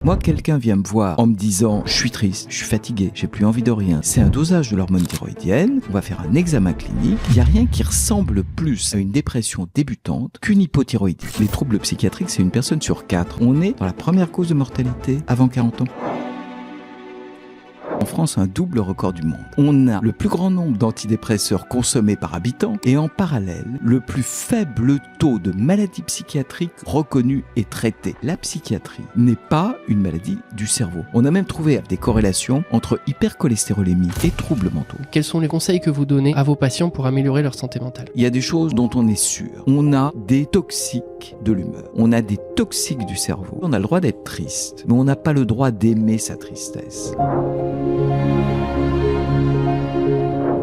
Moi, quelqu'un vient me voir en me disant « je suis triste, je suis fatigué, j'ai plus envie de rien ». C'est un dosage de l'hormone thyroïdienne, on va faire un examen clinique. Il n'y a rien qui ressemble plus à une dépression débutante qu'une hypothyroïdie. Les troubles psychiatriques, c'est une personne sur 4. On est dans la première cause de mortalité avant 40 ans. En France, un double record du monde. On a le plus grand nombre d'antidépresseurs consommés par habitant et en parallèle, le plus faible taux de maladies psychiatriques reconnues et traitées. La psychiatrie n'est pas une maladie du cerveau. On a même trouvé des corrélations entre hypercholestérolémie et troubles mentaux. Quels sont les conseils que vous donnez à vos patients pour améliorer leur santé mentale ? Il y a des choses dont on est sûr. On a des toxiques de l'humeur. On a des toxiques du cerveau. On a le droit d'être triste, mais on n'a pas le droit d'aimer sa tristesse.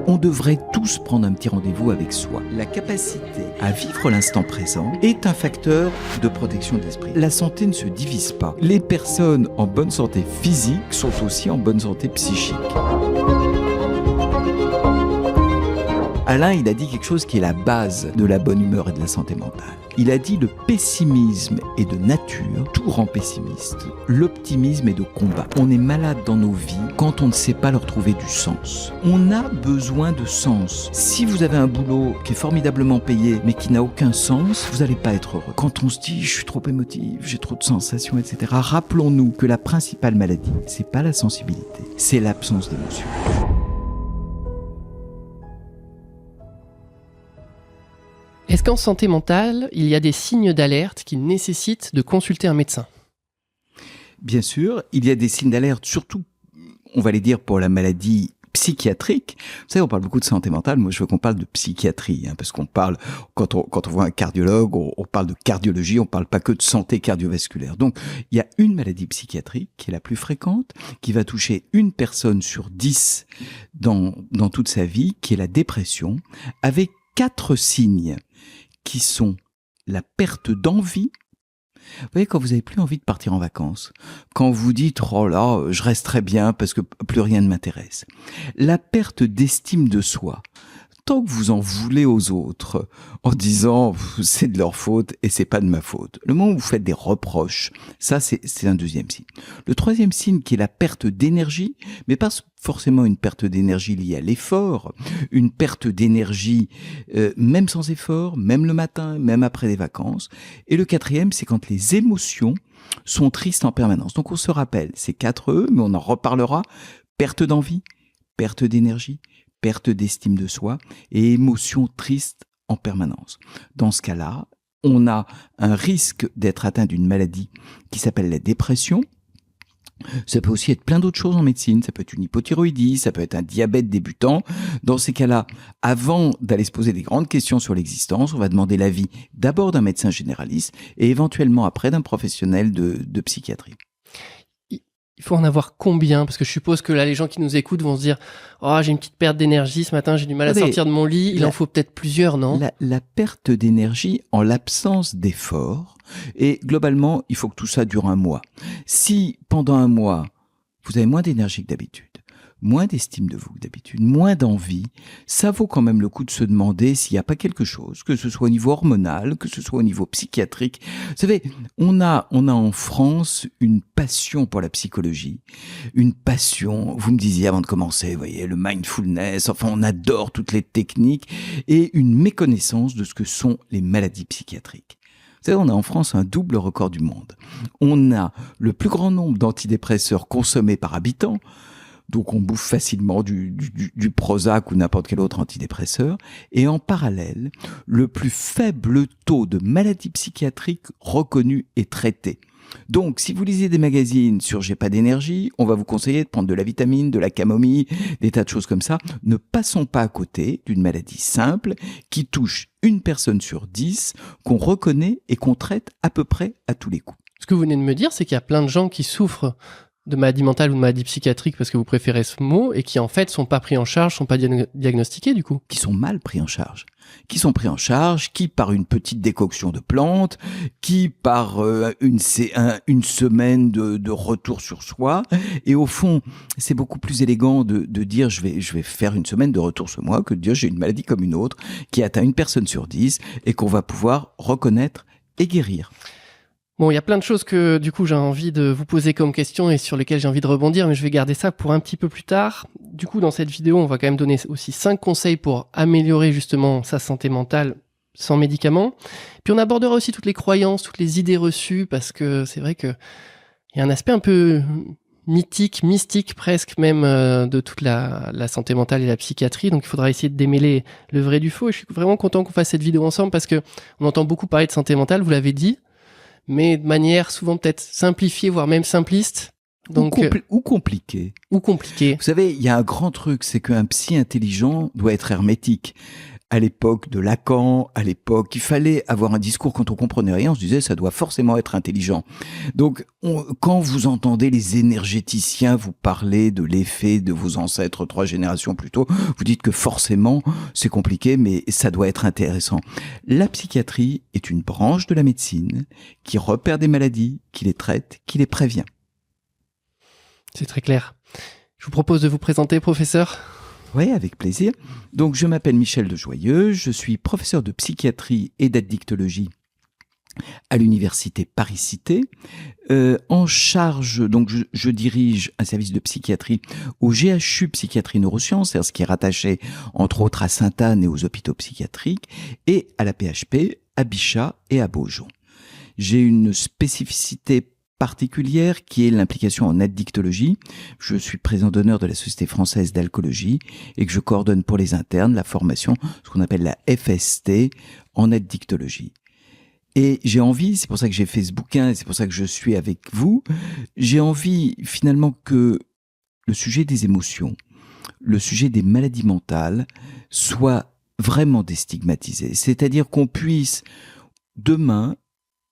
On devrait tous prendre un petit rendez-vous avec soi. La capacité à vivre l'instant présent est un facteur de protection de l'esprit. La santé ne se divise pas. Les personnes en bonne santé physique sont aussi en bonne santé psychique. Alain, il a dit quelque chose qui est la base de la bonne humeur et de la santé mentale. Il a dit le pessimisme est de nature, tout rend pessimiste. L'optimisme est de combat. On est malade dans nos vies quand on ne sait pas leur trouver du sens. On a besoin de sens. Si vous avez un boulot qui est formidablement payé mais qui n'a aucun sens, vous n'allez pas être heureux. Quand on se dit je suis trop émotif, j'ai trop de sensations, etc. Rappelons-nous que la principale maladie, c'est pas la sensibilité, c'est l'absence d'émotion. Est-ce qu'en santé mentale, il y a des signes d'alerte qui nécessitent de consulter un médecin ? Bien sûr, il y a des signes d'alerte, surtout, on va les dire, pour la maladie psychiatrique. Vous savez, on parle beaucoup de santé mentale, moi je veux qu'on parle de psychiatrie, parce qu'on parle, quand on voit un cardiologue, on parle de cardiologie, on parle pas que de santé cardiovasculaire. Donc, il y a une maladie psychiatrique qui est la plus fréquente, qui va toucher une personne sur 10 dans toute sa vie, qui est la dépression, avec 4 signes qui sont la perte d'envie. Vous voyez, quand vous n'avez plus envie de partir en vacances, quand vous dites « oh là, je reste très bien parce que plus rien ne m'intéresse », la perte d'estime de soi, tant que vous en voulez aux autres en disant « c'est de leur faute et c'est pas de ma faute », le moment où vous faites des reproches, ça c'est un deuxième signe. Le troisième signe qui est la perte d'énergie, mais pas forcément une perte d'énergie liée à l'effort, une perte d'énergie même sans effort, même le matin, même après les vacances. Et le quatrième, c'est quand les émotions sont tristes en permanence. Donc on se rappelle ces 4 E, mais on en reparlera. Perte d'envie, perte d'énergie, perte d'estime de soi et émotions tristes en permanence. Dans ce cas-là, on a un risque d'être atteint d'une maladie qui s'appelle la dépression. Ça peut aussi être plein d'autres choses en médecine, ça peut être une hypothyroïdie, ça peut être un diabète débutant. Dans ces cas-là, avant d'aller se poser des grandes questions sur l'existence, on va demander l'avis d'abord d'un médecin généraliste et éventuellement après d'un professionnel de psychiatrie. Il faut en avoir combien ? Parce que je suppose que là, les gens qui nous écoutent vont se dire « Oh, j'ai une petite perte d'énergie ce matin, j'ai du mal à sortir de mon lit. » Il en faut peut-être plusieurs, non ? La perte d'énergie en l'absence d'effort. Et globalement, il faut que tout ça dure 1 mois. Si pendant 1 mois, vous avez moins d'énergie que d'habitude, moins d'estime de vous que d'habitude, moins d'envie, ça vaut quand même le coup de se demander s'il n'y a pas quelque chose, que ce soit au niveau hormonal, que ce soit au niveau psychiatrique. Vous savez, on a en France une passion pour la psychologie, une passion, vous me disiez avant de commencer, vous voyez, le mindfulness, enfin on adore toutes les techniques, et une méconnaissance de ce que sont les maladies psychiatriques. Vous savez, on a en France un double record du monde. On a le plus grand nombre d'antidépresseurs consommés par habitant. Donc on bouffe facilement du Prozac ou n'importe quel autre antidépresseur. Et en parallèle, le plus faible taux de maladies psychiatriques reconnues et traitées. Donc, si vous lisez des magazines sur « j'ai pas d'énergie », on va vous conseiller de prendre de la vitamine, de la camomille, des tas de choses comme ça. Ne passons pas à côté d'une maladie simple qui touche une personne sur 10, qu'on reconnaît et qu'on traite à peu près à tous les coups. Ce que vous venez de me dire, c'est qu'il y a plein de gens qui souffrent de maladie mentale ou de maladie psychiatrique parce que vous préférez ce mot et qui en fait sont pas pris en charge, sont pas diagnostiqués du coup. Qui sont mal pris en charge. Qui sont pris en charge, qui par une petite décoction de plantes, qui par une semaine de retour sur soi. Et au fond, c'est beaucoup plus élégant de dire je vais faire une semaine de retour sur moi que de dire j'ai une maladie comme une autre qui atteint une personne sur 10 et qu'on va pouvoir reconnaître et guérir. Bon, il y a plein de choses que du coup j'ai envie de vous poser comme questions et sur lesquelles j'ai envie de rebondir, mais je vais garder ça pour un petit peu plus tard. Du coup, dans cette vidéo, on va quand même donner aussi 5 conseils pour améliorer justement sa santé mentale sans médicaments. Puis on abordera aussi toutes les croyances, toutes les idées reçues, parce que c'est vrai que il y a un aspect un peu mythique, mystique presque même de toute la santé mentale et la psychiatrie. Donc il faudra essayer de démêler le vrai du faux. Et je suis vraiment content qu'on fasse cette vidéo ensemble parce que on entend beaucoup parler de santé mentale, vous l'avez dit, mais de manière souvent peut-être simplifiée, voire même simpliste. Donc, ou compliqué. Ou compliqué. Vous savez, il y a un grand truc, c'est qu'un psy intelligent doit être hermétique. À l'époque de Lacan, à l'époque, il fallait avoir un discours quand on comprenait rien, on se disait ça doit forcément être intelligent. Donc, quand vous entendez les énergéticiens vous parler de l'effet de vos ancêtres 3 générations plus tôt, vous dites que forcément c'est compliqué, mais ça doit être intéressant. La psychiatrie est une branche de la médecine qui repère des maladies, qui les traite, qui les prévient. C'est très clair. Je vous propose de vous présenter, professeur. Oui, avec plaisir. Donc, je m'appelle Michel Dejoyeux, je suis professeur de psychiatrie et d'addictologie à l'université Paris-Cité. En charge, donc je dirige un service de psychiatrie au GHU Psychiatrie Neurosciences, c'est-à-dire ce qui est rattaché entre autres à Sainte-Anne et aux hôpitaux psychiatriques, et à la PHP, à Bichat et à Beaujon. J'ai une spécificité particulière qui est l'implication en addictologie. Je suis président d'honneur de la Société française d'alcoolologie et que je coordonne pour les internes la formation, ce qu'on appelle la FST en addictologie. Et j'ai envie, c'est pour ça que j'ai fait ce bouquin, et c'est pour ça que je suis avec vous, j'ai envie finalement que le sujet des émotions, le sujet des maladies mentales soit vraiment déstigmatisé. C'est-à-dire qu'on puisse demain,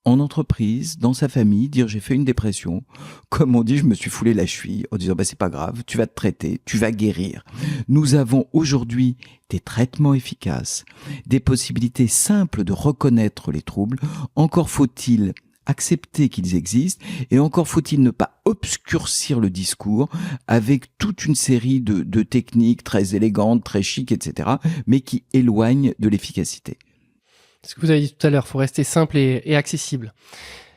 en entreprise, dans sa famille, dire j'ai fait une dépression, comme on dit je me suis foulé la cheville, en disant c'est pas grave, tu vas te traiter, tu vas guérir. Nous avons aujourd'hui des traitements efficaces, des possibilités simples de reconnaître les troubles, encore faut-il accepter qu'ils existent et encore faut-il ne pas obscurcir le discours avec toute une série de techniques très élégantes, très chic, etc., mais qui éloignent de l'efficacité. Ce que vous avez dit tout à l'heure, il faut rester simple et accessible.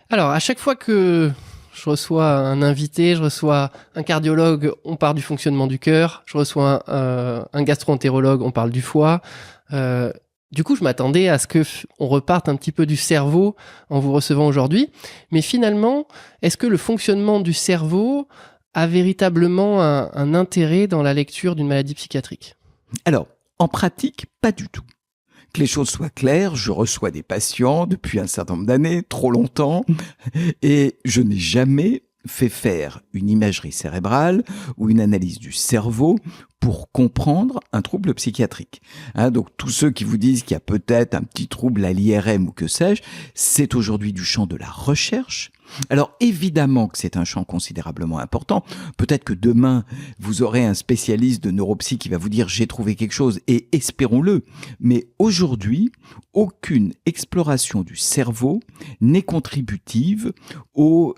Alors, à chaque fois que je reçois un invité, je reçois un cardiologue, on parle du fonctionnement du cœur, je reçois un gastro-entérologue, on parle du foie. Du coup, je m'attendais à ce qu'on reparte un petit peu du cerveau en vous recevant aujourd'hui. Mais finalement, est-ce que le fonctionnement du cerveau a véritablement un intérêt dans la lecture d'une maladie psychiatrique ? Alors, en pratique, pas du tout. Que les choses soient claires, je reçois des patients depuis un certain nombre d'années, trop longtemps, et je n'ai jamais fait faire une imagerie cérébrale ou une analyse du cerveau pour comprendre un trouble psychiatrique. Donc tous ceux qui vous disent qu'il y a peut-être un petit trouble à l'IRM ou que sais-je, c'est aujourd'hui du champ de la recherche. Alors évidemment que c'est un champ considérablement important. Peut-être que demain, vous aurez un spécialiste de neuropsy qui va vous dire « j'ai trouvé quelque chose » et espérons-le. Mais aujourd'hui, aucune exploration du cerveau n'est contributive à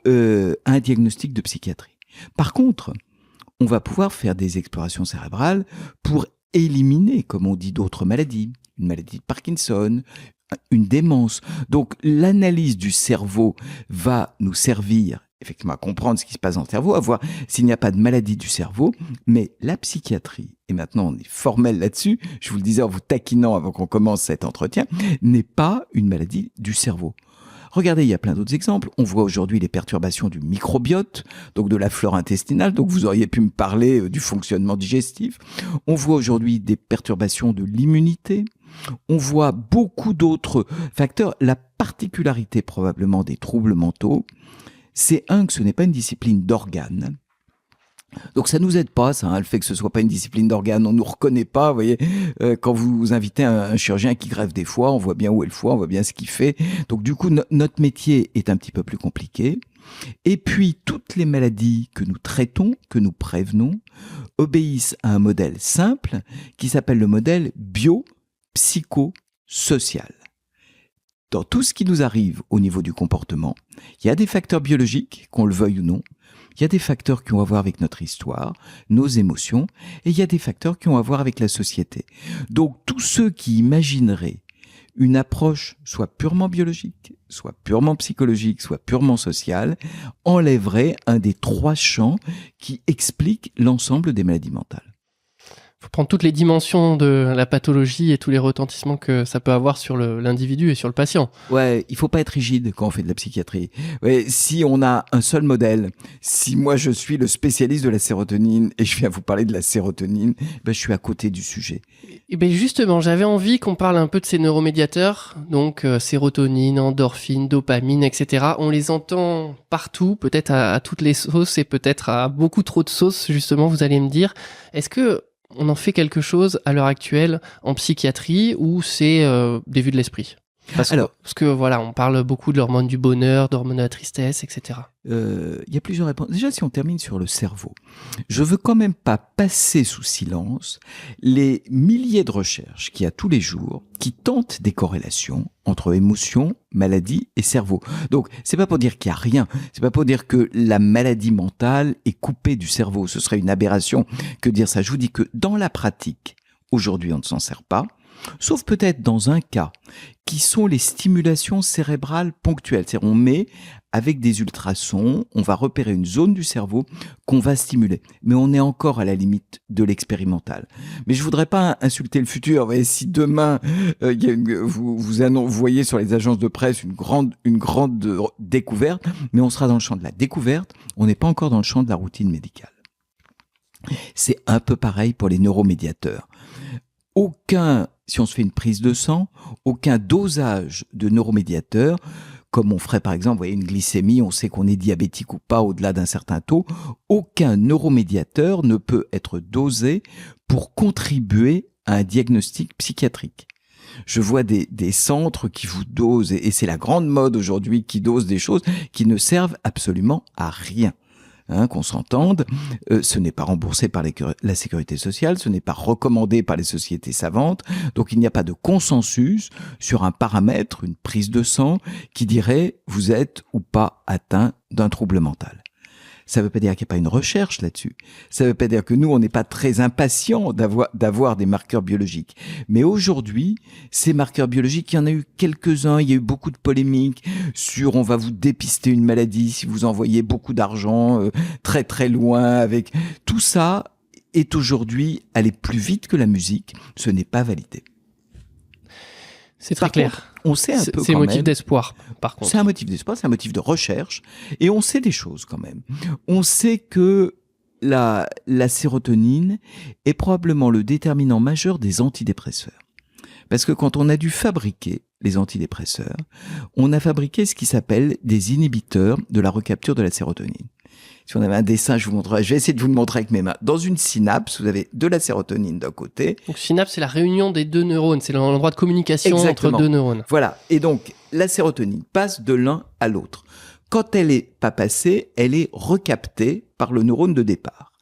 un diagnostic de psychiatrie. Par contre, on va pouvoir faire des explorations cérébrales pour éliminer, comme on dit, d'autres maladies, une maladie de Parkinson, une démence. Donc l'analyse du cerveau va nous servir effectivement à comprendre ce qui se passe dans le cerveau, à voir s'il n'y a pas de maladie du cerveau, mais la psychiatrie, et maintenant on est formel là-dessus, je vous le disais en vous taquinant avant qu'on commence cet entretien, n'est pas une maladie du cerveau. Regardez, il y a plein d'autres exemples. On voit aujourd'hui les perturbations du microbiote, donc de la flore intestinale, donc vous auriez pu me parler du fonctionnement digestif. On voit aujourd'hui des perturbations de l'immunité. On voit beaucoup d'autres facteurs. La particularité probablement des troubles mentaux, c'est que ce n'est pas une discipline d'organes. Donc ça nous aide pas, ça, le fait que ce soit pas une discipline d'organes, on nous reconnaît pas, vous voyez, quand vous invitez un chirurgien qui greffe des foies, on voit bien où est le foie, on voit bien ce qu'il fait. Donc du coup, notre métier est un petit peu plus compliqué. Et puis, toutes les maladies que nous traitons, que nous prévenons, obéissent à un modèle simple qui s'appelle le modèle biopsychosocial. Dans tout ce qui nous arrive au niveau du comportement, il y a des facteurs biologiques, qu'on le veuille ou non. Il y a des facteurs qui ont à voir avec notre histoire, nos émotions, et il y a des facteurs qui ont à voir avec la société. Donc tous ceux qui imagineraient une approche soit purement biologique, soit purement psychologique, soit purement sociale, enlèverait un des 3 champs qui expliquent l'ensemble des maladies mentales. Il faut prendre toutes les dimensions de la pathologie et tous les retentissements que ça peut avoir sur l'individu et sur le patient. Ouais, il faut pas être rigide quand on fait de la psychiatrie. Ouais, si on a un seul modèle, si moi je suis le spécialiste de la sérotonine et je viens vous parler de la sérotonine, ben je suis à côté du sujet. Et ben justement, j'avais envie qu'on parle un peu de ces neuromédiateurs, donc sérotonine, endorphine, dopamine, etc. On les entend partout, peut-être à toutes les sauces et peut-être à beaucoup trop de sauces, justement, vous allez me dire. Est-ce que on en fait quelque chose à l'heure actuelle en psychiatrie ou c'est des vues de l'esprit? Parce que voilà, on parle beaucoup de l'hormone du bonheur, d'hormone de la tristesse, etc. Y a plusieurs réponses. Déjà, si on termine sur le cerveau, je veux quand même pas passer sous silence les milliers de recherches qu'il y a tous les jours qui tentent des corrélations entre émotions, maladie et cerveau. Donc, c'est pas pour dire qu'il y a rien. C'est pas pour dire que la maladie mentale est coupée du cerveau. Ce serait une aberration que de dire ça. Je vous dis que dans la pratique, aujourd'hui, on ne s'en sert pas. Sauf peut-être dans un cas, qui sont les stimulations cérébrales ponctuelles. C'est-à-dire on met avec des ultrasons, on va repérer une zone du cerveau qu'on va stimuler. Mais on est encore à la limite de l'expérimental. Mais je voudrais pas insulter le futur. Vous voyez, si demain, vous voyez sur les agences de presse une grande découverte, mais on sera dans le champ de la découverte, on n'est pas encore dans le champ de la routine médicale. C'est un peu pareil pour les neuromédiateurs. Si on se fait une prise de sang, aucun dosage de neuromédiateur, comme on ferait par exemple, vous voyez, une glycémie, on sait qu'on est diabétique ou pas au-delà d'un certain taux, aucun neuromédiateur ne peut être dosé pour contribuer à un diagnostic psychiatrique. Je vois des centres qui vous dosent, et c'est la grande mode aujourd'hui, qui dosent des choses qui ne servent absolument à rien. Qu'on s'entende, ce n'est pas remboursé par la sécurité sociale, ce n'est pas recommandé par les sociétés savantes, donc il n'y a pas de consensus sur un paramètre, une prise de sang, qui dirait vous êtes ou pas atteint d'un trouble mental. Ça ne veut pas dire qu'il n'y a pas une recherche là-dessus. Ça ne veut pas dire que nous, on n'est pas très impatients d'avoir des marqueurs biologiques. Mais aujourd'hui, ces marqueurs biologiques, il y en a eu quelques-uns, il y a eu beaucoup de polémiques sur on va vous dépister une maladie si vous envoyez beaucoup d'argent très très loin. Avec tout ça est aujourd'hui aller plus vite que la musique. Ce n'est pas validé. C'est très clair. Contre, on sait un peu c'est un motif d'espoir, par contre. C'est un motif d'espoir, c'est un motif de recherche. Et on sait des choses quand même. On sait que la sérotonine est probablement le déterminant majeur des antidépresseurs. Parce que quand on a dû fabriquer les antidépresseurs, on a fabriqué ce qui s'appelle des inhibiteurs de la recapture de la sérotonine. Si on avait un dessin, je vous montrerai. Je vais essayer de vous le montrer avec mes mains. Dans une synapse, vous avez de la sérotonine d'un côté. Donc synapse, c'est la réunion des deux neurones. C'est l'endroit de communication entre deux neurones. Voilà. Et donc, la sérotonine passe de l'un à l'autre. Quand elle n'est pas passée, elle est recaptée par le neurone de départ.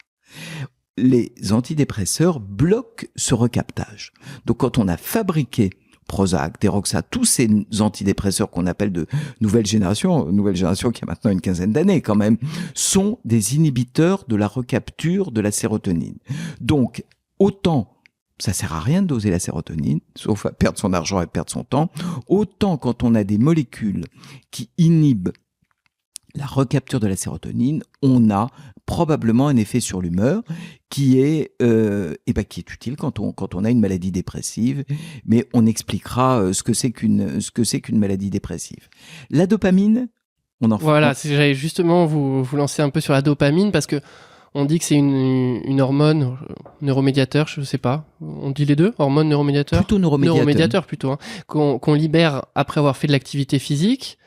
Les antidépresseurs bloquent ce recaptage. Donc, quand on a fabriqué Prozac, Deroxa, tous ces antidépresseurs qu'on appelle de nouvelle génération qui a maintenant une quinzaine d'années quand même, sont des inhibiteurs de la recapture de la sérotonine. Donc, autant ça sert à rien de doser la sérotonine, sauf à perdre son argent et perdre son temps, autant quand on a des molécules qui inhibent la recapture de la sérotonine, on a probablement un effet sur l'humeur qui est utile quand on a une maladie dépressive, mais on expliquera ce que c'est qu'une maladie dépressive. La dopamine, on en fait. Voilà, j'allais justement vous lancer un peu sur la dopamine parce que on dit que c'est une hormone neuromédiateur, je sais pas. On dit les deux, hormone neuromédiateur. Plutôt neuromédiateur plutôt, hein, qu'on libère après avoir fait de l'activité physique.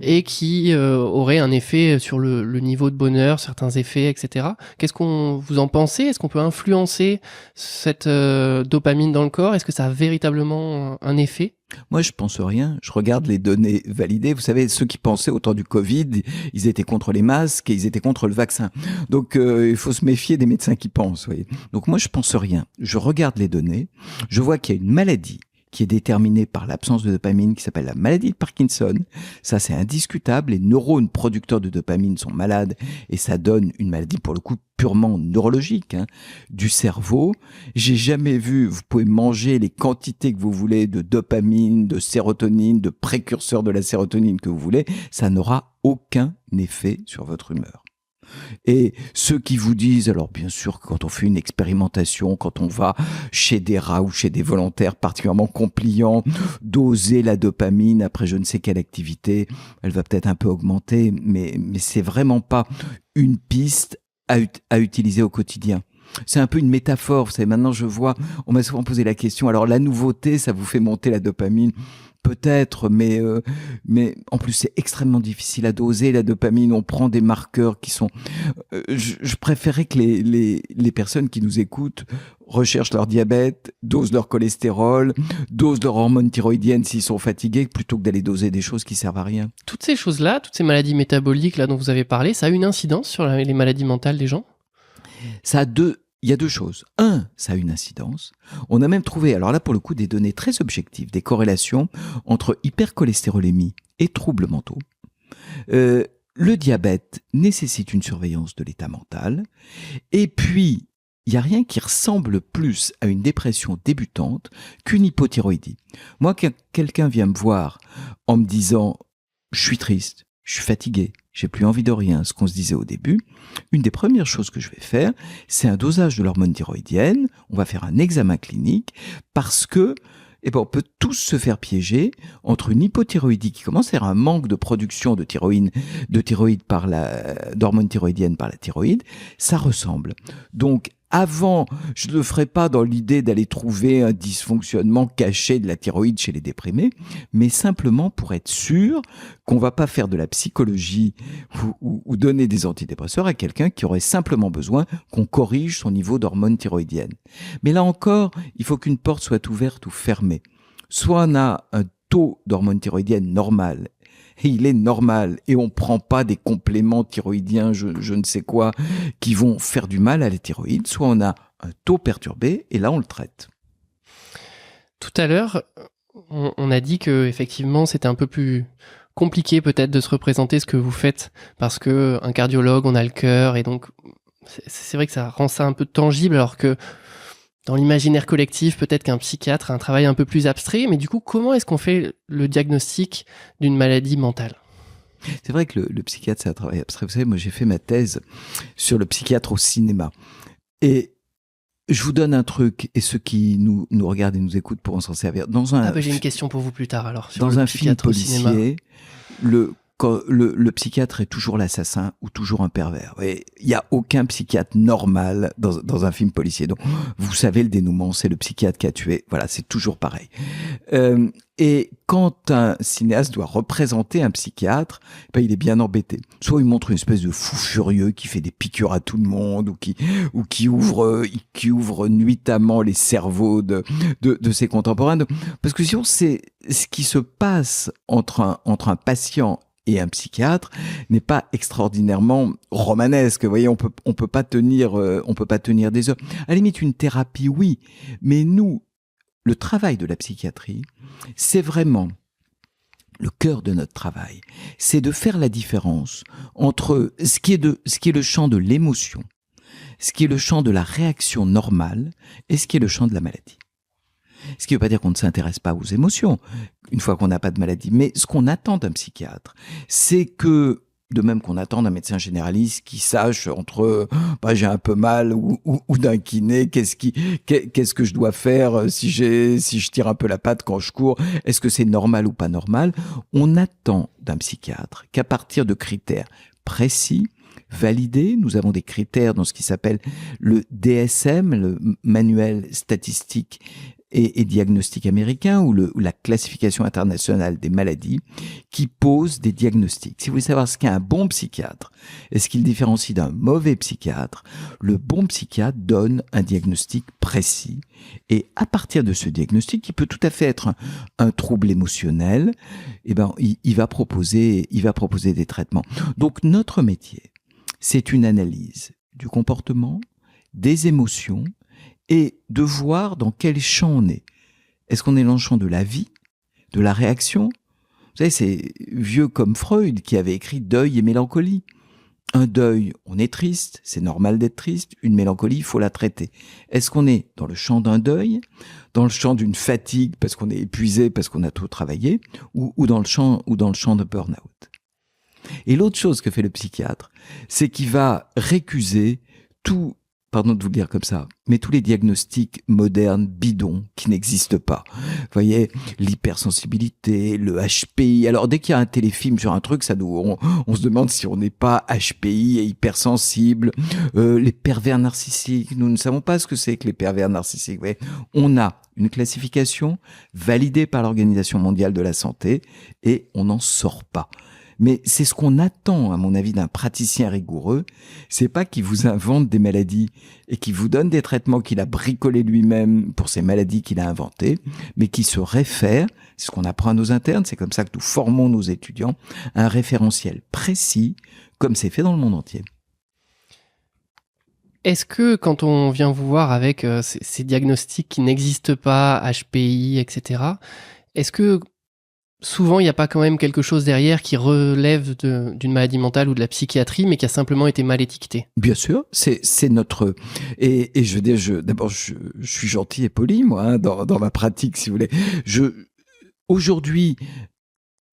Et qui aurait un effet sur le niveau de bonheur, certains effets, etc. Qu'est-ce qu'on vous en pensez? Est-ce qu'on peut influencer cette dopamine dans le corps? Est-ce que ça a véritablement un effet? Moi, je pense rien. Je regarde les données validées. Vous savez, ceux qui pensaient au temps du Covid, ils étaient contre les masques et ils étaient contre le vaccin. Donc, il faut se méfier des médecins qui pensent. Voyez. Donc, moi, je pense rien. Je regarde les données. Je vois qu'il y a une maladie qui est déterminée par l'absence de dopamine, qui s'appelle la maladie de Parkinson. Ça, c'est indiscutable. Les neurones producteurs de dopamine sont malades et ça donne une maladie, pour le coup, purement neurologique, du cerveau. J'ai jamais vu, vous pouvez manger les quantités que vous voulez de dopamine, de sérotonine, de précurseurs de la sérotonine que vous voulez, ça n'aura aucun effet sur votre humeur. Et ceux qui vous disent, alors bien sûr, quand on fait une expérimentation, quand on va chez des rats ou chez des volontaires particulièrement compliants, doser la dopamine après je ne sais quelle activité, elle va peut-être un peu augmenter, mais c'est vraiment pas une piste à utiliser au quotidien. C'est un peu une métaphore, vous savez, maintenant je vois, on m'a souvent posé la question, alors la nouveauté, ça vous fait monter la dopamine ? Peut-être, mais en plus c'est extrêmement difficile à doser la dopamine. On prend des marqueurs qui sont. Je préférais que les personnes qui nous écoutent recherchent leur diabète, dosent leur cholestérol, dosent leur hormone thyroïdienne s'ils sont fatigués, plutôt que d'aller doser des choses qui servent à rien. Toutes ces choses-là, toutes ces maladies métaboliques là dont vous avez parlé, ça a une incidence sur les maladies mentales des gens ? Il y a deux choses. Un, ça a une incidence. On a même trouvé, alors là pour le coup, des données très objectives, des corrélations entre hypercholestérolémie et troubles mentaux. Le diabète nécessite une surveillance de l'état mental. Et puis, il n'y a rien qui ressemble plus à une dépression débutante qu'une hypothyroïdie. Moi, quand quelqu'un vient me voir en me disant « je suis triste, je suis fatigué, j'ai plus envie de rien », ce qu'on se disait au début, une des premières choses que je vais faire, c'est un dosage de l'hormone thyroïdienne, on va faire un examen clinique, parce que on peut tous se faire piéger entre une hypothyroïdie qui commence à faire un manque de production de d'hormone thyroïdienne par la thyroïde, ça ressemble. Donc, avant, je ne le ferai pas dans l'idée d'aller trouver un dysfonctionnement caché de la thyroïde chez les déprimés, mais simplement pour être sûr qu'on va pas faire de la psychologie ou donner des antidépresseurs à quelqu'un qui aurait simplement besoin qu'on corrige son niveau d'hormone thyroïdienne. Mais là encore, il faut qu'une porte soit ouverte ou fermée. Soit on a un taux d'hormone thyroïdienne normal, et il est normal, et on prend pas des compléments thyroïdiens, je ne sais quoi, qui vont faire du mal à la thyroïde, soit on a un taux perturbé, et là on le traite. Tout à l'heure, on a dit que effectivement c'était un peu plus compliqué peut-être de se représenter ce que vous faites, parce que un cardiologue, on a le cœur, et donc c'est vrai que ça rend ça un peu tangible, alors que dans l'imaginaire collectif, peut-être qu'un psychiatre a un travail un peu plus abstrait, mais du coup, comment est-ce qu'on fait le diagnostic d'une maladie mentale ? C'est vrai que le psychiatre, c'est un travail abstrait. Vous savez, moi, j'ai fait ma thèse sur le psychiatre au cinéma. Et je vous donne un truc, et ceux qui nous regardent et nous écoutent pourront s'en servir. J'ai une question pour vous plus tard, alors. Dans un film policier, le psychiatre est toujours l'assassin ou toujours un pervers. Il n'y a aucun psychiatre normal dans un film policier. Donc, vous savez le dénouement, c'est le psychiatre qui a tué. Voilà, c'est toujours pareil. Et quand un cinéaste doit représenter un psychiatre, il est bien embêté. Soit il montre une espèce de fou furieux qui fait des piqûres à tout le monde ou qui ouvre nuitamment les cerveaux de ses contemporains. Parce que sinon, c'est ce qui se passe entre un patient et un psychiatre n'est pas extraordinairement romanesque. Vous voyez, on peut pas tenir des heures. À la limite, une thérapie, oui. Mais nous, le travail de la psychiatrie, c'est vraiment le cœur de notre travail. C'est de faire la différence entre ce qui est le champ de l'émotion, ce qui est le champ de la réaction normale et ce qui est le champ de la maladie. Ce qui ne veut pas dire qu'on ne s'intéresse pas aux émotions, une fois qu'on n'a pas de maladie. Mais ce qu'on attend d'un psychiatre, c'est que, de même qu'on attend d'un médecin généraliste qui sache entre j'ai un peu mal ou d'un kiné, qu'est-ce que je dois faire si je tire un peu la patte quand je cours, est-ce que c'est normal ou pas normal? On attend d'un psychiatre qu'à partir de critères précis, validés, nous avons des critères dans ce qui s'appelle le DSM, le manuel statistique et diagnostic américain, ou la classification internationale des maladies, qui pose des diagnostics. Si vous voulez savoir ce qu'est un bon psychiatre et ce qu'il différencie d'un mauvais psychiatre, le bon psychiatre donne un diagnostic précis, et à partir de ce diagnostic, qui peut tout à fait être un trouble émotionnel, il va proposer des traitements. Donc notre métier, c'est une analyse du comportement, des émotions, et de voir dans quel champ on est. Est-ce qu'on est dans le champ de la vie, de la réaction? Vous savez, c'est vieux comme Freud qui avait écrit Deuil et mélancolie. Un deuil, on est triste, c'est normal d'être triste. Une mélancolie, il faut la traiter. Est-ce qu'on est dans le champ d'un deuil, dans le champ d'une fatigue parce qu'on est épuisé, parce qu'on a trop travaillé, ou dans le champ de burn-out? Et l'autre chose que fait le psychiatre, c'est qu'il va récuser tout, pardon de vous le dire comme ça, mais tous les diagnostics modernes bidons qui n'existent pas. Vous voyez, l'hypersensibilité, le HPI. Alors dès qu'il y a un téléfilm sur un truc, on se demande si on n'est pas HPI et hypersensible. Les pervers narcissiques, nous ne savons pas ce que c'est que les pervers narcissiques. Vous voyez, on a une classification validée par l'Organisation mondiale de la santé et on n'en sort pas. Mais c'est ce qu'on attend, à mon avis, d'un praticien rigoureux. C'est pas qu'il vous invente des maladies et qu'il vous donne des traitements qu'il a bricolés lui-même pour ces maladies qu'il a inventées, mais qui se réfère, c'est ce qu'on apprend à nos internes, c'est comme ça que nous formons nos étudiants, à un référentiel précis, comme c'est fait dans le monde entier. Est-ce que quand on vient vous voir avec ces diagnostics qui n'existent pas, HPI, etc., est-ce que souvent, il n'y a pas quand même quelque chose derrière qui relève d'une maladie mentale ou de la psychiatrie, mais qui a simplement été mal étiqueté? Bien sûr, c'est notre... Et je veux dire, d'abord, je suis gentil et poli, moi, hein, dans ma pratique, si vous voulez. Aujourd'hui,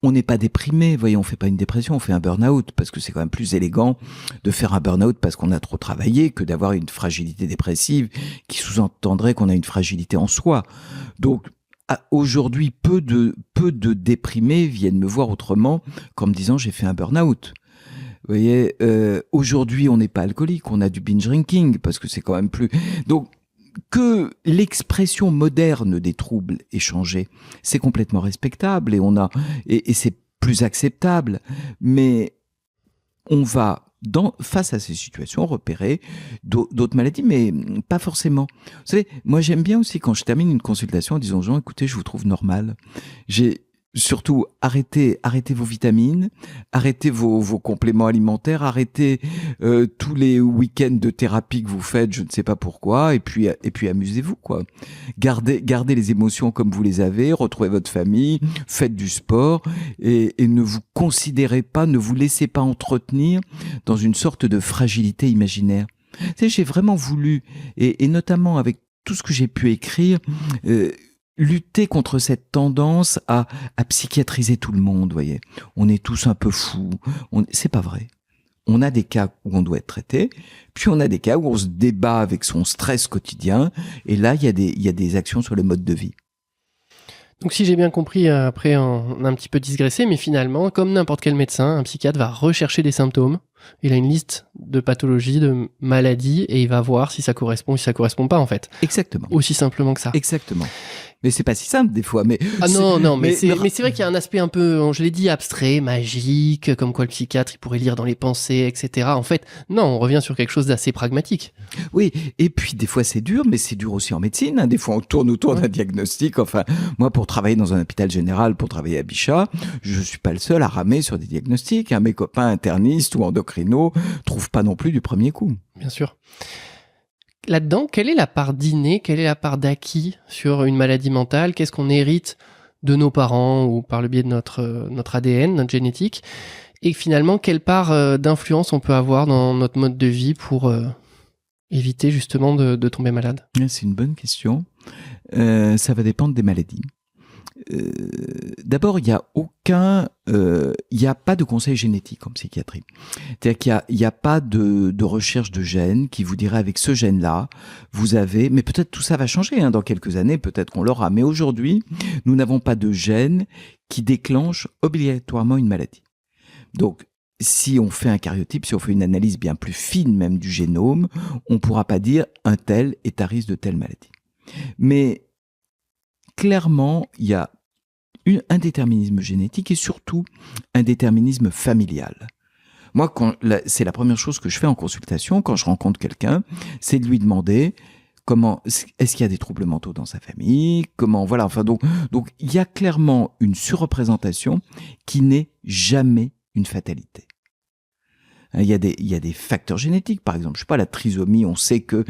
on n'est pas déprimé, voyez, on fait pas une dépression, on fait un burn-out, parce que c'est quand même plus élégant de faire un burn-out parce qu'on a trop travaillé que d'avoir une fragilité dépressive qui sous-entendrait qu'on a une fragilité en soi. Donc, aujourd'hui, peu de déprimés viennent me voir autrement qu'en me disant j'ai fait un burn-out. Vous voyez, aujourd'hui, on n'est pas alcoolique, on a du binge drinking parce que c'est quand même plus. Donc, que l'expression moderne des troubles ait changé, c'est complètement respectable et c'est plus acceptable. Mais on va face à ces situations, repérer d'autres maladies, mais pas forcément. Vous savez, moi j'aime bien aussi quand je termine une consultation en disant aux gens, écoutez, je vous trouve normal. Surtout, arrêtez vos vitamines, arrêtez vos compléments alimentaires, arrêtez tous les week-ends de thérapie que vous faites, je ne sais pas pourquoi, et puis amusez-vous, quoi. Gardez les émotions comme vous les avez, retrouvez votre famille, faites du sport, et ne vous considérez pas, ne vous laissez pas entretenir dans une sorte de fragilité imaginaire. Tu sais, j'ai vraiment voulu, et notamment avec tout ce que j'ai pu écrire, lutter contre cette tendance à psychiatriser tout le monde, voyez. On est tous un peu fous. C'est pas vrai. On a des cas où on doit être traité, puis on a des cas où on se débat avec son stress quotidien, et là, il y a des actions sur le mode de vie. Donc si j'ai bien compris, après on a un petit peu digressé, mais finalement, comme n'importe quel médecin, un psychiatre va rechercher des symptômes. Il a une liste de pathologies, de maladies, et il va voir si ça correspond ou si ça correspond pas, en fait. Exactement. Aussi simplement que ça. Exactement. Mais c'est pas si simple des fois. Mais non, mais c'est vrai qu'il y a un aspect un peu, je l'ai dit, abstrait, magique, comme quoi le psychiatre il pourrait lire dans les pensées, etc. En fait, non, on revient sur quelque chose d'assez pragmatique. Oui, et puis des fois c'est dur, mais c'est dur aussi en médecine. Hein. Des fois on tourne autour d'un diagnostic. Enfin, moi pour travailler dans un hôpital général, pour travailler à Bichat, je suis pas le seul à ramer sur des diagnostics. Hein. Mes copains internistes ou endocrinos trouvent pas non plus du premier coup. Bien sûr. Là-dedans, quelle est la part d'inné, quelle est la part d'acquis sur une maladie mentale? Qu'est-ce qu'on hérite de nos parents ou par le biais de notre ADN, notre génétique? Et finalement, quelle part d'influence on peut avoir dans notre mode de vie pour éviter justement de tomber malade? C'est une bonne question. Ça va dépendre des maladies. D'abord, il y a pas de conseil génétique en psychiatrie. C'est-à-dire qu'il y a pas de recherche de gènes qui vous dirait avec ce gène-là, vous avez, mais peut-être tout ça va changer, hein, dans quelques années, peut-être qu'on l'aura. Mais aujourd'hui, nous n'avons pas de gène qui déclenche obligatoirement une maladie. Donc, si on fait un karyotype, si on fait une analyse bien plus fine même du génome, on pourra pas dire un tel est à risque de telle maladie. Mais clairement, il y a un déterminisme génétique et surtout un déterminisme familial. Moi, c'est la première chose que je fais en consultation quand je rencontre quelqu'un, c'est de lui demander est-ce qu'il y a des troubles mentaux dans sa famille, voilà. Enfin, donc il y a clairement une surreprésentation qui n'est jamais une fatalité. Il y a des facteurs génétiques, par exemple, je sais pas, la trisomie, on sait que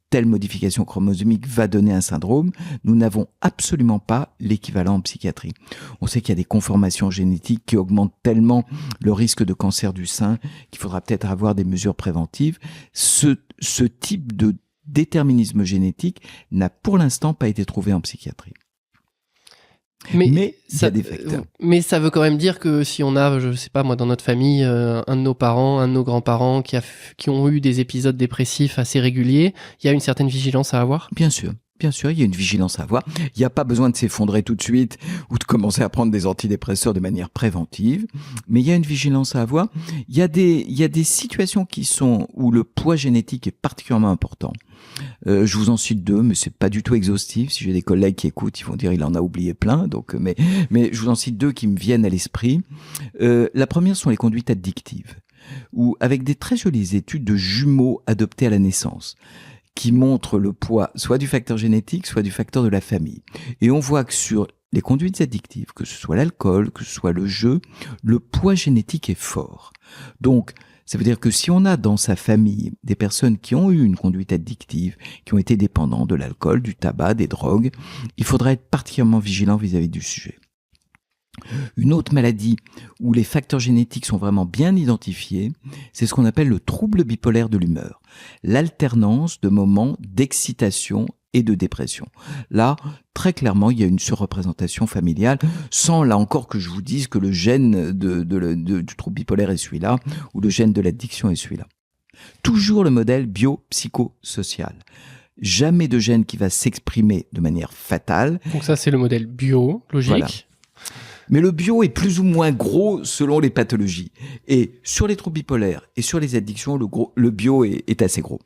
telle modification chromosomique va donner un syndrome, nous n'avons absolument pas l'équivalent en psychiatrie. On sait qu'il y a des conformations génétiques qui augmentent tellement le risque de cancer du sein qu'il faudra peut-être avoir des mesures préventives. Ce type de déterminisme génétique n'a pour l'instant pas été trouvé en psychiatrie. Mais il y a des facteurs. Mais ça veut quand même dire que si on a, je sais pas moi, dans notre famille, un de nos parents, un de nos grands-parents qui ont eu des épisodes dépressifs assez réguliers, il y a une certaine vigilance à avoir ? Bien sûr, il y a une vigilance à avoir. Il n'y a pas besoin de s'effondrer tout de suite ou de commencer à prendre des antidépresseurs de manière préventive, mais il y a une vigilance à avoir. Il y a des situations où le poids génétique est particulièrement important. Je vous en cite 2, mais c'est pas du tout exhaustif. Si j'ai des collègues qui écoutent, ils vont dire il en a oublié plein. Donc, mais je vous en cite 2 qui me viennent à l'esprit. La première sont les conduites addictives, où avec des très jolies études de jumeaux adoptés à la naissance, qui montrent le poids soit du facteur génétique, soit du facteur de la famille. Et on voit que sur les conduites addictives, que ce soit l'alcool, que ce soit le jeu, le poids génétique est fort. Donc, ça veut dire que si on a dans sa famille des personnes qui ont eu une conduite addictive, qui ont été dépendantes de l'alcool, du tabac, des drogues, il faudra être particulièrement vigilant vis-à-vis du sujet. Une autre maladie où les facteurs génétiques sont vraiment bien identifiés, c'est ce qu'on appelle le trouble bipolaire de l'humeur. L'alternance de moments d'excitation et de dépression. Là, très clairement, il y a une surreprésentation familiale, sans là encore que je vous dise que le gène du trouble bipolaire est celui-là, ou le gène de l'addiction est celui-là. Toujours le modèle biopsychosocial. Jamais de gène qui va s'exprimer de manière fatale. Donc ça, c'est le modèle bio, logique. Voilà. Mais le bio est plus ou moins gros selon les pathologies. Et sur les troubles bipolaires et sur les addictions, le bio est assez gros.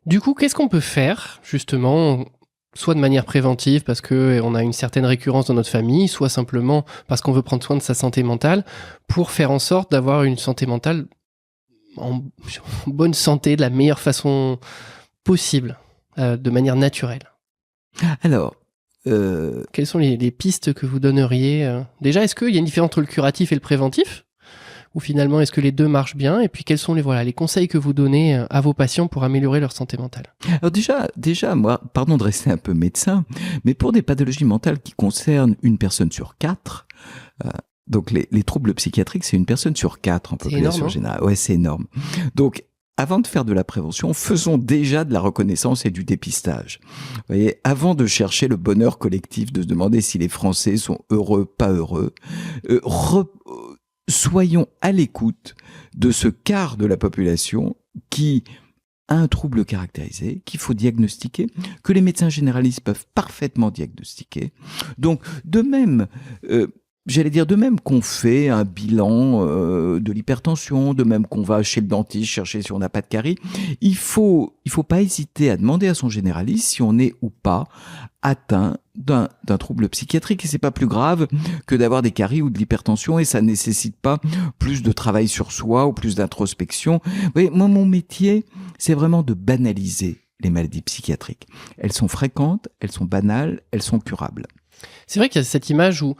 Du coup, qu'est-ce qu'on peut faire, justement, soit de manière préventive parce qu'on a une certaine récurrence dans notre famille, soit simplement parce qu'on veut prendre soin de sa santé mentale, pour faire en sorte d'avoir une santé mentale en bonne santé, de la meilleure façon possible, de manière naturelle ? Alors, quelles sont les pistes que vous donneriez ? Déjà, est-ce qu'il y a une différence entre le curatif et le préventif ? Ou finalement, est-ce que les deux marchent bien ? Et puis, quels sont les conseils que vous donnez à vos patients pour améliorer leur santé mentale ? Alors déjà, moi, pardon de rester un peu médecin, mais pour des pathologies mentales qui concernent une personne sur 4, donc les troubles psychiatriques, c'est une personne sur 4 en population générale. Ouais, c'est énorme. Donc, avant de faire de la prévention, faisons déjà de la reconnaissance et du dépistage. Vous voyez, avant de chercher le bonheur collectif, de se demander si les Français sont heureux, pas heureux, soyons à l'écoute de ce quart de la population qui a un trouble caractérisé, qu'il faut diagnostiquer, que les médecins généralistes peuvent parfaitement diagnostiquer. Donc, de même qu'on fait un bilan de l'hypertension, de même qu'on va chez le dentiste chercher si on n'a pas de carie, il faut pas hésiter à demander à son généraliste si on est ou pas atteint d'un trouble psychiatrique. Et c'est pas plus grave que d'avoir des caries ou de l'hypertension, et ça nécessite pas plus de travail sur soi ou plus d'introspection. Vous voyez, moi, mon métier, c'est vraiment de banaliser les maladies psychiatriques. Elles sont fréquentes, elles sont banales, elles sont curables. C'est vrai qu'il y a cette image où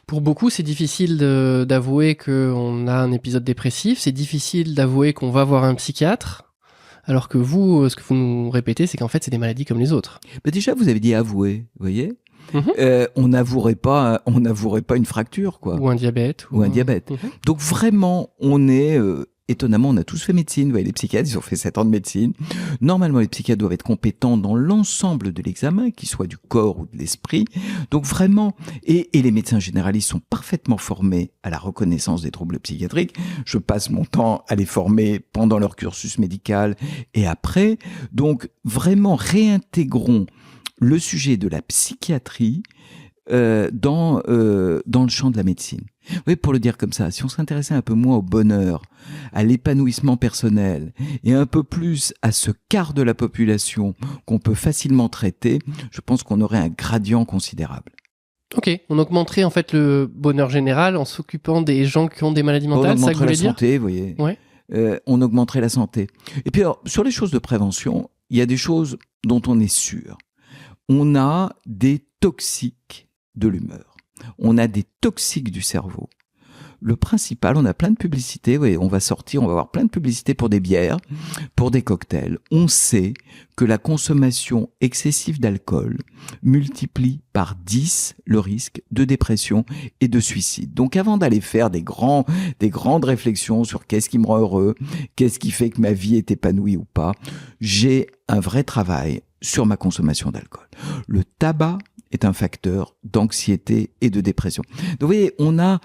pour beaucoup, c'est difficile d'avouer qu'on a un épisode dépressif, c'est difficile d'avouer qu'on va voir un psychiatre, alors que vous, ce que vous nous répétez, c'est qu'en fait, c'est des maladies comme les autres. Mais déjà, vous avez dit avouer, vous voyez ? On n'avouerait pas une fracture, quoi. Ou un diabète. Ou un diabète. Donc vraiment, on est... étonnamment, on a tous fait médecine. Vous voyez, les psychiatres, ils ont fait 7 ans de médecine. Normalement, les psychiatres doivent être compétents dans l'ensemble de l'examen, qu'il soit du corps ou de l'esprit. Donc vraiment, et les médecins généralistes sont parfaitement formés à la reconnaissance des troubles psychiatriques. Je passe mon temps à les former pendant leur cursus médical et après. Donc vraiment, réintégrons le sujet de la psychiatrie dans le champ de la médecine. Oui, pour le dire comme ça, si on s'intéressait un peu moins au bonheur, à l'épanouissement personnel et un peu plus à ce quart de la population qu'on peut facilement traiter, je pense qu'on aurait un gradient considérable. Ok, on augmenterait en fait le bonheur général en s'occupant des gens qui ont des maladies mentales, c'est ça que vous voulez dire ? On augmenterait la santé, vous voyez. Ouais. On augmenterait la santé. Et puis alors, sur les choses de prévention, il y a des choses dont on est sûr. On a des toxiques de l'humeur. On a des toxiques du cerveau le principal, on a plein de publicités, oui, on va avoir plein de publicités pour des bières, pour des cocktails. On sait que la consommation excessive d'alcool multiplie par 10 le risque de dépression et de suicide. Donc avant d'aller faire des grandes réflexions sur qu'est-ce qui me rend heureux, qu'est-ce qui fait que ma vie est épanouie ou pas, j'ai un vrai travail sur ma consommation d'alcool. Le tabac est un facteur d'anxiété et de dépression. Donc vous voyez, on a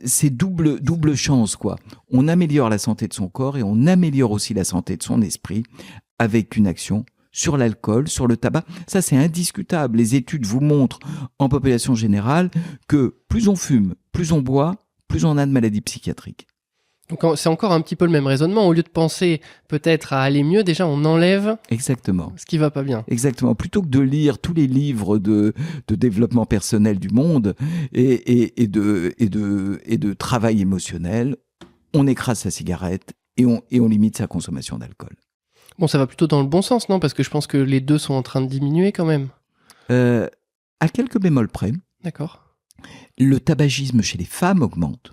ces double chance, quoi. On améliore la santé de son corps et on améliore aussi la santé de son esprit avec une action sur l'alcool, sur le tabac. Ça, c'est indiscutable. Les études vous montrent en population générale que plus on fume, plus on boit, plus on a de maladies psychiatriques. Donc c'est encore un petit peu le même raisonnement. Au lieu de penser peut-être à aller mieux, déjà on enlève Exactement. Ce qui va pas bien. Exactement. Plutôt que de lire tous les livres de développement personnel du monde et de travail émotionnel, on écrase sa cigarette et on limite sa consommation d'alcool. Bon, ça va plutôt dans le bon sens, non? Parce que je pense que les deux sont en train de diminuer quand même. À quelques bémols près. D'accord. Le tabagisme chez les femmes augmente.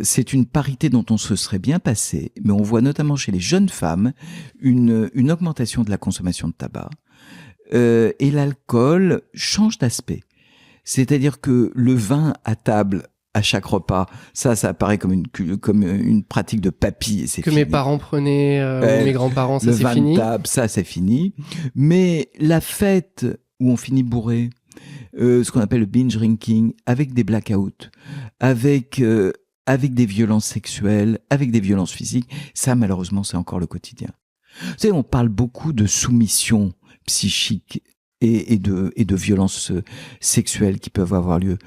C'est une parité dont on se serait bien passé, mais on voit notamment chez les jeunes femmes une augmentation de la consommation de tabac. Et l'alcool change d'aspect. C'est-à-dire que le vin à table, à chaque repas, ça apparaît comme une pratique de papy et c'est que fini. Mes parents prenaient, ou mes grands-parents, ça c'est fini. fini. Le vin de table, ça c'est fini. Mais la fête où on finit bourré, ce qu'on appelle le binge drinking, avec des blackouts, avec des violences sexuelles, avec des violences physiques, ça malheureusement c'est encore le quotidien. Vous savez, on parle beaucoup de soumission psychique et de violences sexuelles qui peuvent avoir lieu.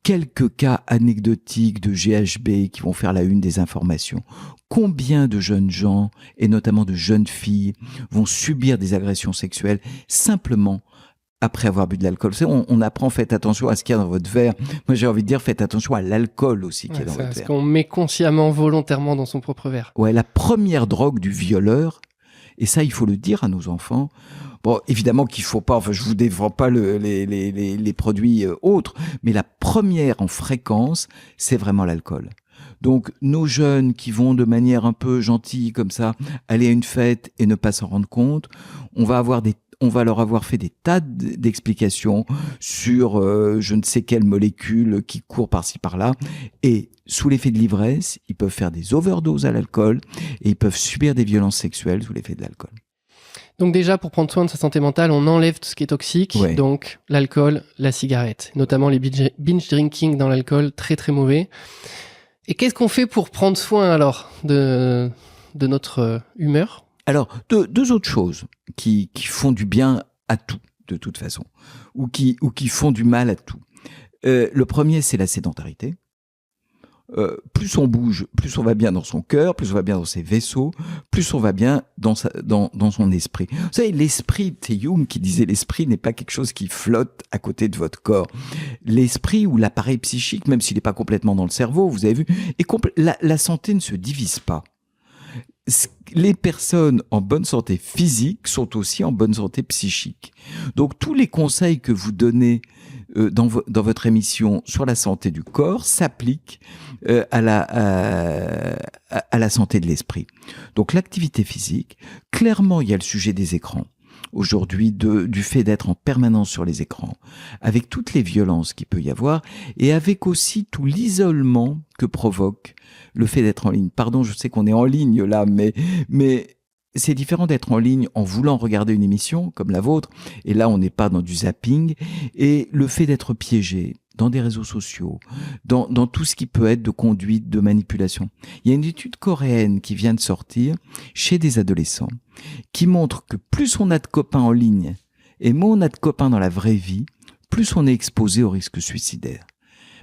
Quelques cas anecdotiques de GHB qui vont faire la une des informations. Combien de jeunes gens, et notamment de jeunes filles, vont subir des agressions sexuelles simplement après avoir bu de l'alcool? On apprend, faites attention à ce qu'il y a dans votre verre. Moi, j'ai envie de dire, faites attention à l'alcool aussi qu'il y a dans votre verre. Ce qu'on met consciemment, volontairement dans son propre verre. Ouais, la première drogue du violeur, et ça, il faut le dire à nos enfants. Bon, évidemment qu'il faut pas, enfin, je vous défends pas les produits autres, mais la première en fréquence, c'est vraiment l'alcool. Donc, nos jeunes qui vont de manière un peu gentille comme ça, aller à une fête et ne pas s'en rendre compte, on va leur avoir fait des tas d'explications sur je ne sais quelle molécule qui court par-ci par-là. Et sous l'effet de l'ivresse, ils peuvent faire des overdoses à l'alcool et ils peuvent subir des violences sexuelles sous l'effet de l'alcool. Donc déjà, pour prendre soin de sa santé mentale, on enlève tout ce qui est toxique, ouais. Donc l'alcool, la cigarette, notamment les binge drinking dans l'alcool, très très mauvais. Et qu'est-ce qu'on fait pour prendre soin alors de notre humeur ? Alors, deux autres choses qui font du bien à tout, de toute façon, ou qui font du mal à tout. Le premier, c'est la sédentarité. Plus on bouge, plus on va bien dans son cœur, plus on va bien dans ses vaisseaux, plus on va bien dans son esprit. Vous savez, l'esprit, c'est Jung qui disait l'esprit n'est pas quelque chose qui flotte à côté de votre corps. L'esprit ou l'appareil psychique, même s'il n'est pas complètement dans le cerveau, vous avez vu, la santé ne se divise pas. Les personnes en bonne santé physique sont aussi en bonne santé psychique. Donc tous les conseils que vous donnez dans votre émission sur la santé du corps s'appliquent à la santé de l'esprit. Donc l'activité physique, clairement il y a le sujet des écrans. Aujourd'hui, du fait d'être en permanence sur les écrans, avec toutes les violences qu'il peut y avoir, et avec aussi tout l'isolement que provoque le fait d'être en ligne. Pardon, je sais qu'on est en ligne là, mais c'est différent d'être en ligne en voulant regarder une émission comme la vôtre, et là on n'est pas dans du zapping, et le fait d'être piégé dans des réseaux sociaux, dans tout ce qui peut être de conduite, de manipulation. Il y a une étude coréenne qui vient de sortir chez des adolescents qui montre que plus on a de copains en ligne et moins on a de copains dans la vraie vie, plus on est exposé au risque suicidaire.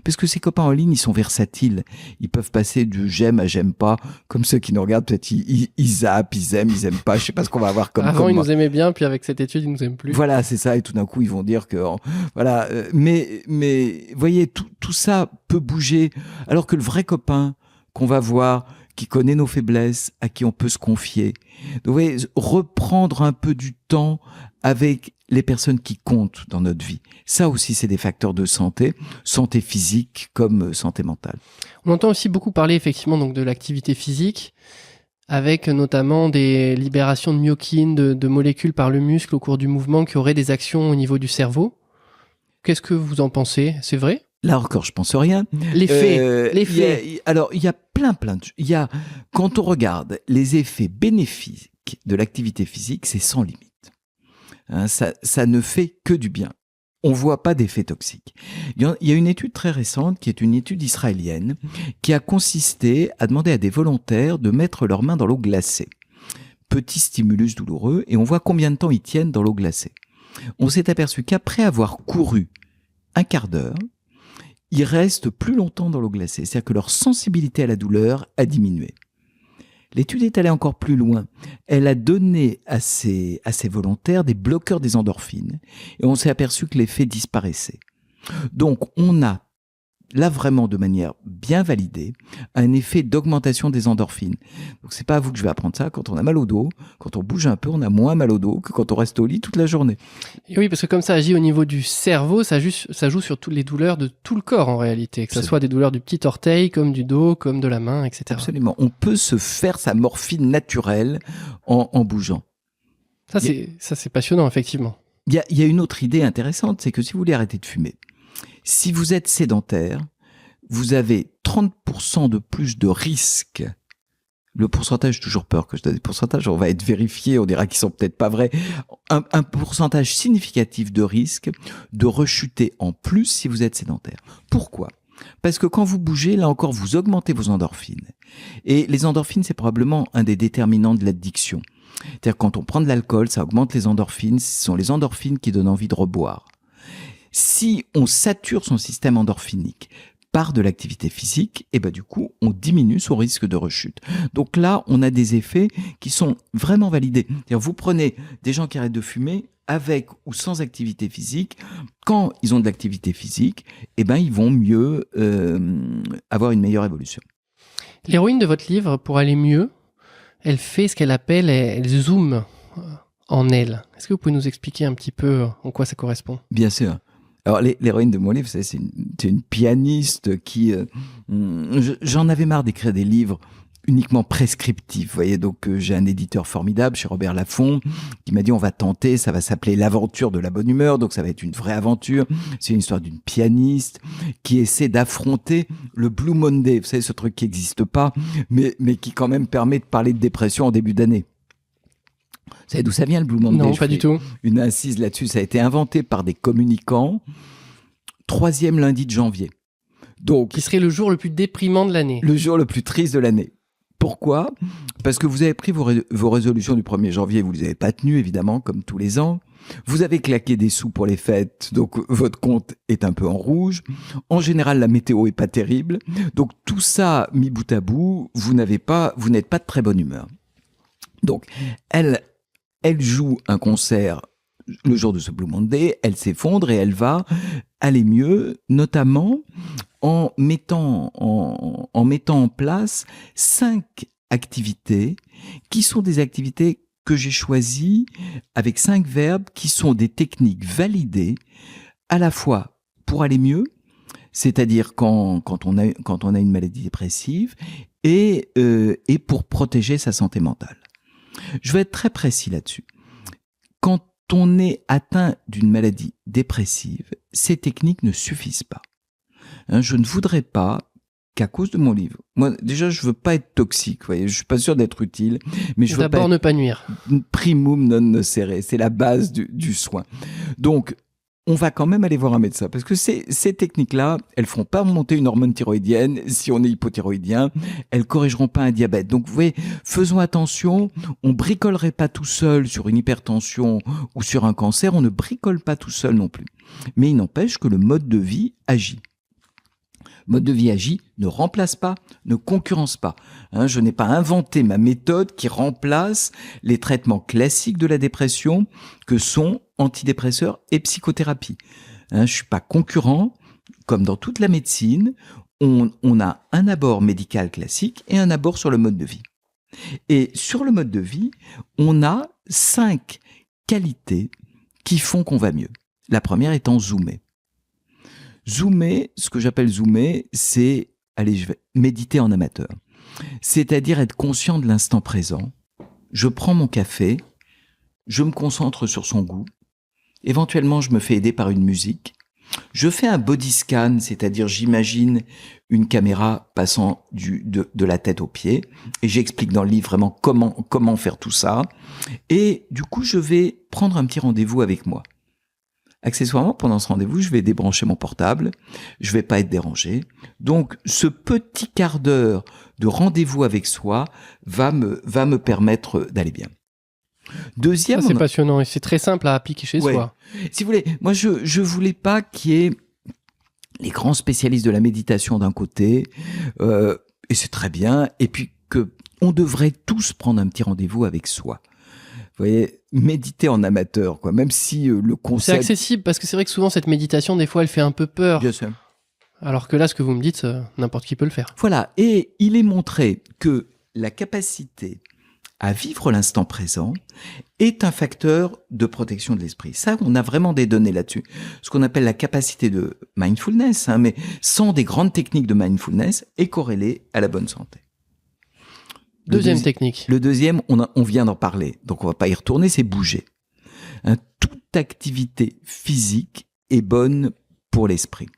Parce que ces copains en ligne, ils sont versatiles. Ils peuvent passer du j'aime à j'aime pas, comme ceux qui nous regardent, peut-être ils zappent, ils aiment pas, je sais pas ce qu'on va avoir comme... Avant, ils nous aimaient bien, puis avec cette étude, ils nous aiment plus. Voilà, c'est ça, et tout d'un coup, ils vont dire que... Voilà, mais voyez, tout ça peut bouger, alors que le vrai copain qu'on va voir, qui connaît nos faiblesses, à qui on peut se confier. Donc, vous voyez, reprendre un peu du temps avec les personnes qui comptent dans notre vie. Ça aussi, c'est des facteurs de santé physique comme santé mentale. On entend aussi beaucoup parler effectivement donc de l'activité physique, avec notamment des libérations de myokines, de molécules par le muscle au cours du mouvement qui auraient des actions au niveau du cerveau. Qu'est-ce que vous en pensez? C'est vrai? Là encore, je pense rien. L'effet. Alors, il y a plein de... Quand on regarde les effets bénéfiques de l'activité physique, c'est sans limite. Hein, ça ne fait que du bien. On voit pas d'effet toxique. Il y a une étude très récente, qui est une étude israélienne, qui a consisté à demander à des volontaires de mettre leurs mains dans l'eau glacée. Petit stimulus douloureux, et on voit combien de temps ils tiennent dans l'eau glacée. On s'est aperçu qu'après avoir couru un quart d'heure, ils restent plus longtemps dans l'eau glacée. C'est-à-dire que leur sensibilité à la douleur a diminué. L'étude est allée encore plus loin. Elle a donné à ces volontaires des bloqueurs des endorphines. Et on s'est aperçu que l'effet disparaissait. Donc, on a, là vraiment de manière bien validée, un effet d'augmentation des endorphines. Donc, c'est pas à vous que je vais apprendre ça. Quand on a mal au dos, quand on bouge un peu, on a moins mal au dos que quand on reste au lit toute la journée. Et oui, parce que comme ça agit au niveau du cerveau, ça joue sur toutes les douleurs de tout le corps en réalité, que ce soit des douleurs du petit orteil, comme du dos, comme de la main, etc. Absolument. On peut se faire sa morphine naturelle en bougeant. Ça, c'est passionnant, effectivement. Il y a une autre idée intéressante, c'est que si vous voulez arrêter de fumer, si vous êtes sédentaire, vous avez 30% de plus de risque. Le pourcentage, j'ai toujours peur que je donne des pourcentages, on va être vérifié, on dira qu'ils sont peut-être pas vrais. Un pourcentage significatif de risque de rechuter en plus si vous êtes sédentaire. Pourquoi ? Parce que quand vous bougez, là encore, vous augmentez vos endorphines. Et les endorphines, c'est probablement un des déterminants de l'addiction. C'est-à-dire quand on prend de l'alcool, ça augmente les endorphines, ce sont les endorphines qui donnent envie de reboire. Si on sature son système endorphinique par de l'activité physique, et ben du coup, on diminue son risque de rechute. Donc là, on a des effets qui sont vraiment validés. C'est-à-dire, vous prenez des gens qui arrêtent de fumer avec ou sans activité physique. Quand ils ont de l'activité physique, eh ben ils vont mieux avoir une meilleure évolution. L'héroïne de votre livre, pour aller mieux, elle fait ce qu'elle appelle, elle zoome en elle. Est-ce que vous pouvez nous expliquer un petit peu en quoi ça correspond ? Bien sûr. Alors, l'héroïne de mon livre, c'est une pianiste qui... j'en avais marre d'écrire des livres uniquement prescriptifs, vous voyez. Donc, j'ai un éditeur formidable chez Robert Laffont qui m'a dit, on va tenter, ça va s'appeler L'aventure de la bonne humeur, donc ça va être une vraie aventure. C'est une histoire d'une pianiste qui essaie d'affronter le Blue Monday, vous savez, ce truc qui n'existe pas, mais qui quand même permet de parler de dépression en début d'année. Vous savez d'où ça vient le Blue Monday? Non, pas du tout. Une incise là-dessus, ça a été inventé par des communicants, 3e lundi de janvier. Donc, qui serait le jour le plus déprimant de l'année. Le jour le plus triste de l'année. Pourquoi ? Parce que vous avez pris vos résolutions du 1er janvier, vous ne les avez pas tenues, évidemment, comme tous les ans. Vous avez claqué des sous pour les fêtes, donc votre compte est un peu en rouge. En général, la météo est pas terrible. Donc tout ça, mis bout à bout, vous n'êtes pas de très bonne humeur. Donc, elle joue un concert le jour de ce Blue Monday, elle s'effondre et elle va aller mieux, notamment en mettant en place 5 activités qui sont des activités que j'ai choisies avec 5 verbes qui sont des techniques validées à la fois pour aller mieux, c'est-à-dire quand on a une maladie dépressive et pour protéger sa santé mentale. Je vais être très précis là-dessus. Quand on est atteint d'une maladie dépressive, ces techniques ne suffisent pas. Je ne voudrais pas qu'à cause de mon livre, moi déjà je veux pas être toxique, vous voyez, je suis pas sûr d'être utile, mais je veux d'abord ne pas nuire. Primum non nocere, c'est la base du soin. Donc on va quand même aller voir un médecin parce que ces techniques-là, elles feront pas remonter une hormone thyroïdienne si on est hypothyroïdien, elles corrigeront pas un diabète. Donc vous voyez, faisons attention, on bricolerait pas tout seul sur une hypertension ou sur un cancer, on ne bricole pas tout seul non plus. Mais il n'empêche que le mode de vie agit. Mode de vie agit, ne remplace pas, ne concurrence pas. Je n'ai pas inventé ma méthode qui remplace les traitements classiques de la dépression que sont antidépresseurs et psychothérapie. Je suis pas concurrent, comme dans toute la médecine, on a un abord médical classique et un abord sur le mode de vie. Et sur le mode de vie, on a 5 qualités qui font qu'on va mieux. La première étant zoomer. Zoomer, ce que j'appelle zoomer, c'est, je vais méditer en amateur. C'est-à-dire être conscient de l'instant présent. Je prends mon café, je me concentre sur son goût. Éventuellement, je me fais aider par une musique. Je fais un body scan, c'est-à-dire j'imagine une caméra passant de la tête aux pieds et j'explique dans le livre vraiment comment faire tout ça. Et du coup, je vais prendre un petit rendez-vous avec moi. Accessoirement, pendant ce rendez-vous, je vais débrancher mon portable, je vais pas être dérangé. Donc, ce petit quart d'heure de rendez-vous avec soi va me permettre d'aller bien. Deuxième, ça, c'est passionnant et c'est très simple à appliquer chez soi. Si vous voulez, moi je voulais pas qu'il y ait les grands spécialistes de la méditation d'un côté, et c'est très bien, et puis que on devrait tous prendre un petit rendez-vous avec soi. Vous voyez, méditer en amateur, quoi. Même si le concept... C'est accessible parce que c'est vrai que souvent cette méditation, des fois, elle fait un peu peur. Bien sûr. Alors que là, ce que vous me dites, n'importe qui peut le faire. Voilà, et il est montré que la capacité à vivre l'instant présent est un facteur de protection de l'esprit. Ça, on a vraiment des données là-dessus. Ce qu'on appelle la capacité de mindfulness, mais sans des grandes techniques de mindfulness, est corrélée à la bonne santé. Deuxième technique. Le deuxième, on vient d'en parler, donc on va pas y retourner, c'est bouger. Toute activité physique est bonne pour l'esprit.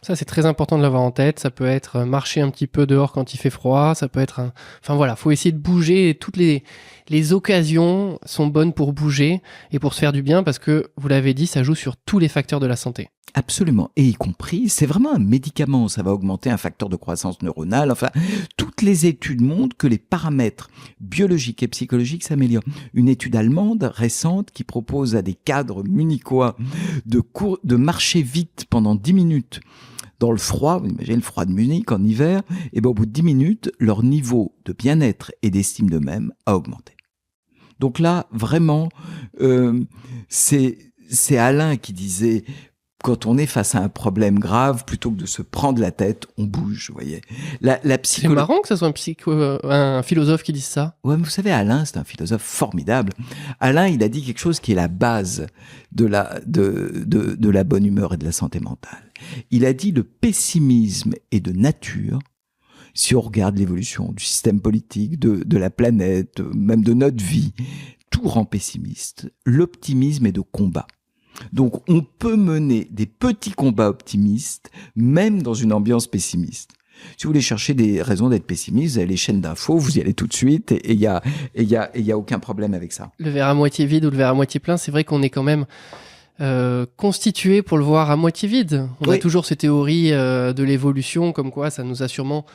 Ça, c'est très important de l'avoir en tête. Ça peut être marcher un petit peu dehors quand il fait froid. Ça peut être Enfin voilà, faut essayer de bouger. Et toutes les occasions sont bonnes pour bouger et pour se faire du bien parce que, vous l'avez dit, ça joue sur tous les facteurs de la santé. Absolument. Et y compris, c'est vraiment un médicament. Ça va augmenter un facteur de croissance neuronale. Enfin, toutes les études montrent que les paramètres biologiques et psychologiques s'améliorent. Une étude allemande récente qui propose à des cadres munichois de marcher vite pendant 10 minutes dans le froid, vous imaginez le froid de Munich en hiver, et ben au bout de 10 minutes, leur niveau de bien-être et d'estime d'eux-mêmes a augmenté. Donc là, vraiment, c'est Alain qui disait, quand on est face à un problème grave, plutôt que de se prendre la tête, on bouge, vous voyez. C'est marrant que ça soit un philosophe qui dise ça. Ouais, mais vous savez, Alain, c'est un philosophe formidable. Alain, il a dit quelque chose qui est la base de la bonne humeur et de la santé mentale. Il a dit le pessimisme est de nature. Si on regarde l'évolution du système politique, de la planète, même de notre vie, tout rend pessimiste. L'optimisme est de combat. Donc, on peut mener des petits combats optimistes, même dans une ambiance pessimiste. Si vous voulez chercher des raisons d'être pessimiste, vous avez les chaînes d'infos, vous y allez tout de suite, et il y a aucun problème avec ça. Le verre à moitié vide ou le verre à moitié plein, c'est vrai qu'on est quand même constitué pour le voir à moitié vide. On a toujours ces théories de l'évolution, comme quoi ça nous a sûrement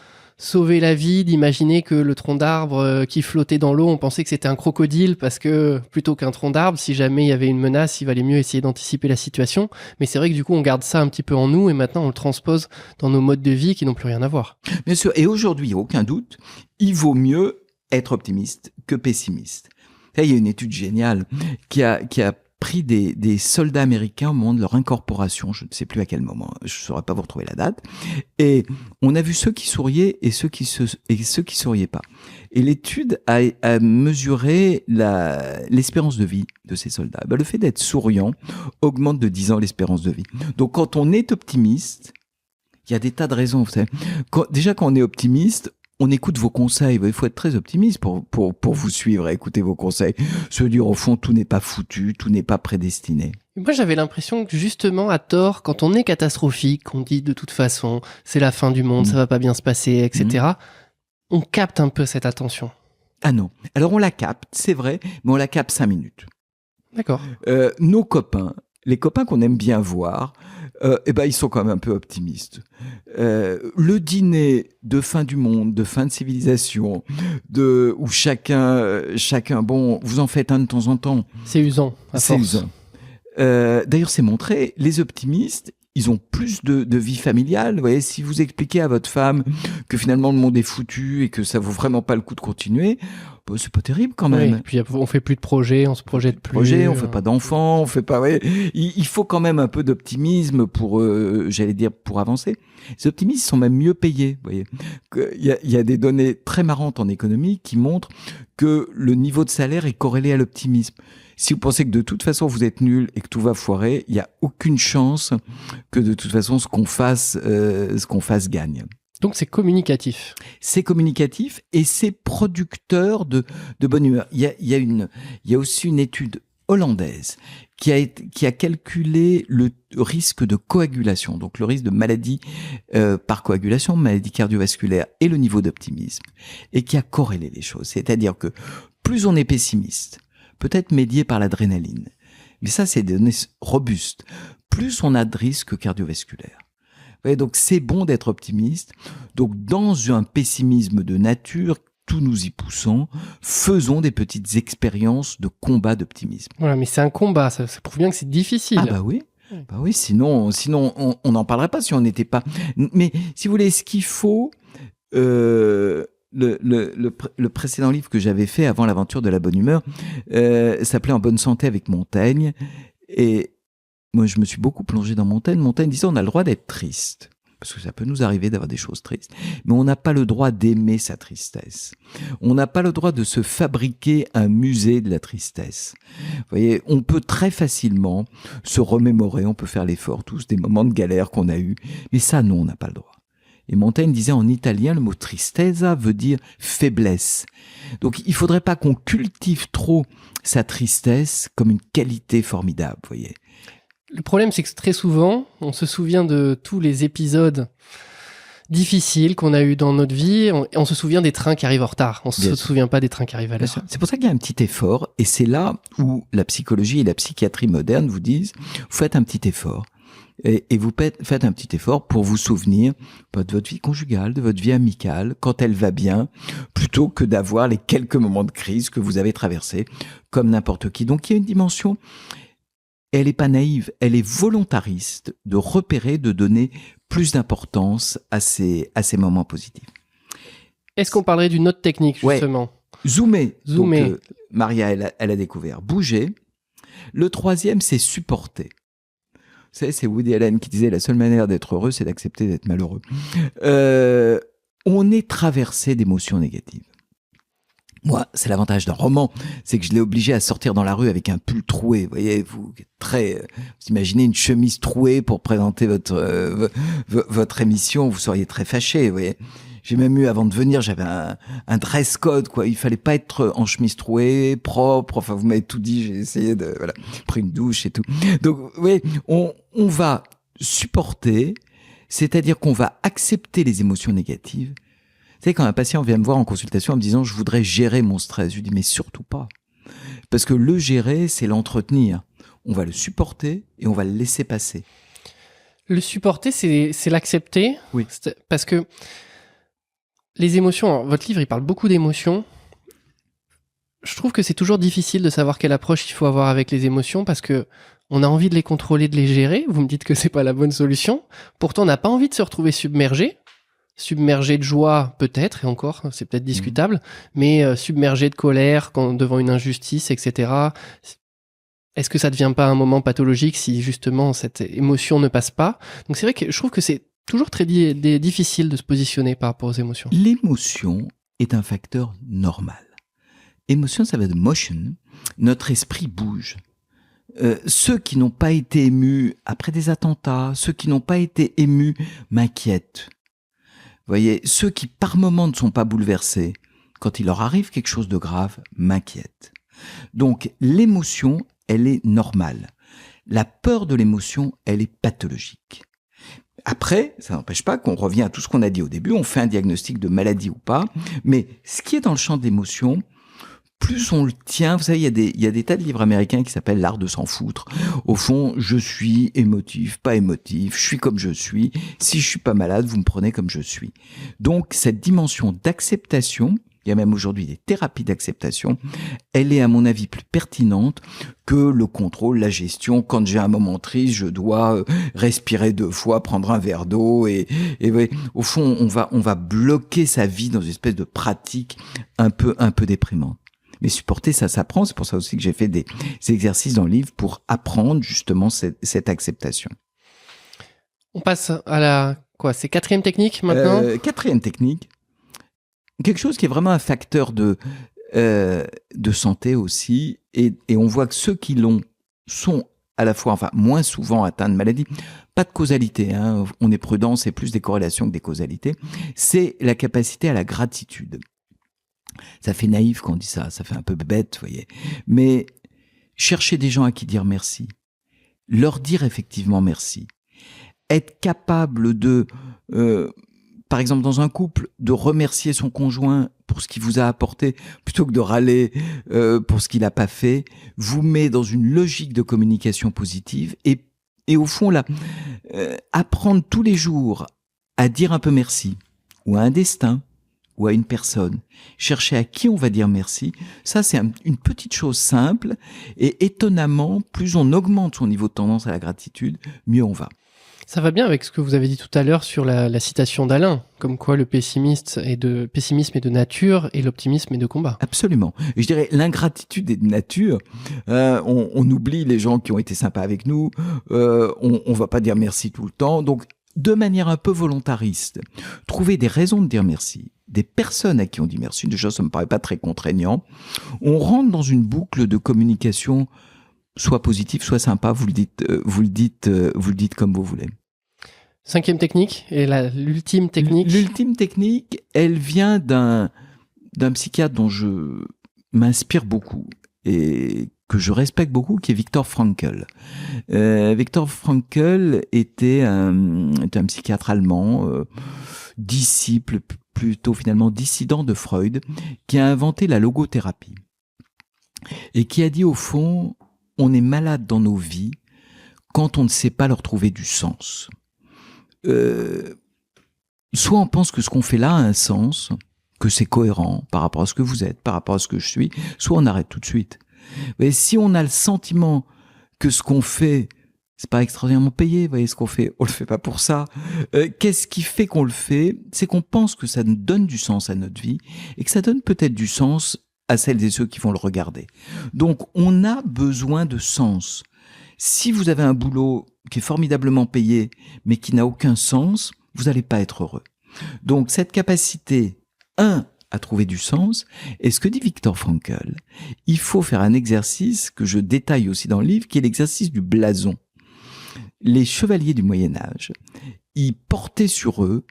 sauvé la vie d'imaginer que le tronc d'arbre qui flottait dans l'eau, on pensait que c'était un crocodile parce que plutôt qu'un tronc d'arbre, si jamais il y avait une menace, il valait mieux essayer d'anticiper la situation. Mais c'est vrai que du coup, on garde ça un petit peu en nous et maintenant on le transpose dans nos modes de vie qui n'ont plus rien à voir. Bien sûr, et aujourd'hui, il n'y a aucun doute, il vaut mieux être optimiste que pessimiste. Là, il y a une étude géniale qui a pris des soldats américains au moment de leur incorporation, je ne sais plus à quel moment, je ne saurais pas vous retrouver la date, et on a vu ceux qui souriaient et ceux qui souriaient pas. Et l'étude a mesuré l'espérance de vie de ces soldats. Le fait d'être souriant augmente de 10 ans l'espérance de vie. Donc quand on est optimiste, il y a des tas de raisons, vous savez. Déjà quand on est optimiste, on écoute vos conseils. Il faut être très optimiste pour vous suivre et écouter vos conseils. Se dire, au fond, tout n'est pas foutu, tout n'est pas prédestiné. Moi, j'avais l'impression que justement, à tort, quand on est catastrophique, on dit de toute façon, c'est la fin du monde, ça va pas bien se passer, etc. On capte un peu cette attention. Ah non. Alors, on la capte, c'est vrai, mais on la capte 5 minutes. D'accord. Nos copains, les copains qu'on aime bien voir, ils sont quand même un peu optimistes. Le dîner de fin du monde, de fin de civilisation, où chacun, bon, vous en faites un de temps en temps. C'est usant. C'est usant. D'ailleurs, c'est montré, les optimistes, ils ont plus de vie familiale. Vous voyez, si vous expliquez à votre femme que finalement le monde est foutu et que ça vaut vraiment pas le coup de continuer, Bah, c'est pas terrible quand même. Oui, puis on fait plus de projets, on se projette plus. On fait pas d'enfants, on fait pas. Ouais. Il faut quand même un peu d'optimisme pour, j'allais dire, pour avancer. Ces optimistes sont même mieux payés. Vous voyez, il y a des données très marrantes en économie qui montrent que le niveau de salaire est corrélé à l'optimisme. Si vous pensez que de toute façon vous êtes nul et que tout va foirer, il y a aucune chance que de toute façon ce qu'on fasse gagne. Donc c'est communicatif. C'est communicatif et c'est producteur de bonne humeur. Il y a aussi une étude hollandaise qui a calculé le risque de coagulation, donc le risque de maladie par coagulation, maladie cardiovasculaire et le niveau d'optimisme, et qui a corrélé les choses. C'est-à-dire que plus on est pessimiste, peut-être médié par l'adrénaline, mais ça c'est des données robustes, plus on a de risques cardiovasculaires. Ouais, donc c'est bon d'être optimiste. Donc dans un pessimisme de nature, tout nous y poussant, faisons des petites expériences de combat d'optimisme. Voilà, mais c'est un combat, ça prouve bien que c'est difficile. Ah bah oui. Bah oui, sinon on n'en parlerait pas si on n'était pas. Mais si vous voulez, ce qu'il faut, le précédent livre que j'avais fait avant l'aventure de la bonne humeur s'appelait En bonne santé avec Montaigne, et moi, je me suis beaucoup plongé dans Montaigne. Montaigne disait on a le droit d'être triste, parce que ça peut nous arriver d'avoir des choses tristes, mais on n'a pas le droit d'aimer sa tristesse. On n'a pas le droit de se fabriquer un musée de la tristesse. Vous voyez, on peut très facilement se remémorer, on peut faire l'effort, tous des moments de galère qu'on a eus, mais ça, non, on n'a pas le droit. Et Montaigne disait en italien, le mot tristezza veut dire faiblesse. Donc, il faudrait pas qu'on cultive trop sa tristesse comme une qualité formidable, vous voyez. Le problème, c'est que très souvent, on se souvient de tous les épisodes difficiles qu'on a eu dans notre vie. On se souvient des trains qui arrivent en retard. On se souvient pas des trains qui arrivent à l'heure. C'est pour ça qu'il y a un petit effort. Et c'est là où la psychologie et la psychiatrie moderne vous disent, vous faites un petit effort. Et vous faites un petit effort pour vous souvenir de votre vie conjugale, de votre vie amicale, quand elle va bien, plutôt que d'avoir les quelques moments de crise que vous avez traversés, comme n'importe qui. Donc il y a une dimension... Elle n'est pas naïve, elle est volontariste de repérer, de donner plus d'importance à ces moments positifs. Est-ce qu'on parlerait d'une autre technique, justement ? Ouais. Zoomer. Donc, Maria, elle a découvert. Bouger. Le troisième, c'est supporter. Vous savez, c'est Woody Allen qui disait « La seule manière d'être heureux, c'est d'accepter d'être malheureux ». On est traversé d'émotions négatives. Moi, c'est l'avantage d'un roman, c'est que je l'ai obligé à sortir dans la rue avec un pull troué. Vous voyez, vous imaginez une chemise trouée pour présenter votre émission, vous seriez très fâché. Vous voyez, j'ai même eu, avant de venir, j'avais un dress code, quoi. Il fallait pas être en chemise trouée, propre. Enfin, vous m'avez tout dit. J'ai essayé pris une douche et tout. Donc, vous voyez, on va supporter, c'est-à-dire qu'on va accepter les émotions négatives. Vous savez, quand un patient vient me voir en consultation en me disant « je voudrais gérer mon stress », je lui dis « mais surtout pas ». Parce que le gérer, c'est l'entretenir. On va le supporter et on va le laisser passer. Le supporter, c'est l'accepter. Oui. Parce que les émotions, votre livre, il parle beaucoup d'émotions. Je trouve que c'est toujours difficile de savoir quelle approche il faut avoir avec les émotions parce que on a envie de les contrôler, de les gérer. Vous me dites que c'est pas la bonne solution. Pourtant, on n'a pas envie de se retrouver submergé. Submergé de joie, peut-être, et encore, c'est peut-être discutable, mais submergé de colère devant une injustice, etc. Est-ce que ça ne devient pas un moment pathologique si justement cette émotion ne passe pas ? Donc c'est vrai que je trouve que c'est toujours très difficile de se positionner par rapport aux émotions. L'émotion est un facteur normal. Émotion, ça va de motion. Notre esprit bouge. Ceux qui n'ont pas été émus après des attentats, ceux qui n'ont pas été émus m'inquiètent. Vous voyez, ceux qui par moments ne sont pas bouleversés, quand il leur arrive quelque chose de grave, m'inquiètent. Donc l'émotion, elle est normale. La peur de l'émotion, elle est pathologique. Après, ça n'empêche pas qu'on revient à tout ce qu'on a dit au début, on fait un diagnostic de maladie ou pas, mais ce qui est dans le champ de l'émotion, plus on le tient, vous savez, il y a des tas de livres américains qui s'appellent L'art de s'en foutre. Au fond, je suis émotif, pas émotif, je suis comme je suis. Si je suis pas malade, vous me prenez comme je suis. Donc, cette dimension d'acceptation il y a même aujourd'hui des thérapies d'acceptation, elle est à mon avis plus pertinente que le contrôle, la gestion. Quand j'ai un moment triste, je dois respirer 2 fois, prendre un verre d'eau et au fond, on va bloquer sa vie dans une espèce de pratique un peu déprimante. Mais supporter, ça s'apprend. C'est pour ça aussi que j'ai fait des exercices dans le livre pour apprendre justement cette acceptation. On passe à c'est 4e technique maintenant? 4e technique. Quelque chose qui est vraiment un facteur de santé aussi, et on voit que ceux qui l'ont sont à la fois, moins souvent atteints de maladie. Pas de causalité, hein, on est prudent, c'est plus des corrélations que des causalités. C'est la capacité à la gratitude. Ça fait naïf quand on dit ça fait un peu bête, vous voyez. Mais chercher des gens à qui dire merci, leur dire effectivement merci, être capable de... par exemple, dans un couple, de remercier son conjoint pour ce qu'il vous a apporté, plutôt que de râler pour ce qu'il n'a pas fait, vous met dans une logique de communication positive et au fond, là, apprendre tous les jours à dire un peu merci, ou à un destin, ou à une personne, chercher à qui on va dire merci, ça c'est une petite chose simple, et étonnamment, plus on augmente son niveau de tendance à la gratitude, mieux on va. Ça va bien avec ce que vous avez dit tout à l'heure sur la citation d'Alain, comme quoi le pessimisme est de nature et l'optimisme est de combat. Absolument. Et je dirais l'ingratitude est de nature. On oublie les gens qui ont été sympas avec nous. On va pas dire merci tout le temps. Donc, de manière un peu volontariste, trouver des raisons de dire merci, des personnes à qui on dit merci. Déjà, ça me paraît pas très contraignant. On rentre dans une boucle de communication, soit positive, soit sympa. Vous le dites comme vous voulez. 5e technique et l'ultime technique. L'ultime technique, elle vient d'un psychiatre dont je m'inspire beaucoup et que je respecte beaucoup, qui est Viktor Frankl. Viktor Frankl était un psychiatre allemand, disciple, plutôt finalement dissident de Freud, qui a inventé la logothérapie et qui a dit au fond, on est malade dans nos vies quand on ne sait pas leur trouver du sens. Soit on pense que ce qu'on fait là a un sens, que c'est cohérent par rapport à ce que vous êtes, par rapport à ce que je suis, soit on arrête tout de suite. Mais si on a le sentiment que ce qu'on fait, c'est pas extraordinairement payé, vous voyez, ce qu'on fait, on le fait pas pour ça. Qu'est-ce qui fait qu'on le fait? C'est qu'on pense que ça nous donne du sens à notre vie et que ça donne peut-être du sens à celles et ceux qui vont le regarder. Donc, on a besoin de sens. Si vous avez un boulot qui est formidablement payé, mais qui n'a aucun sens, vous n'allez pas être heureux. Donc, cette capacité, à trouver du sens, et ce que dit Viktor Frankl, il faut faire un exercice que je détaille aussi dans le livre, qui est l'exercice du blason. Les chevaliers du Moyen-Âge, ils portaient sur eux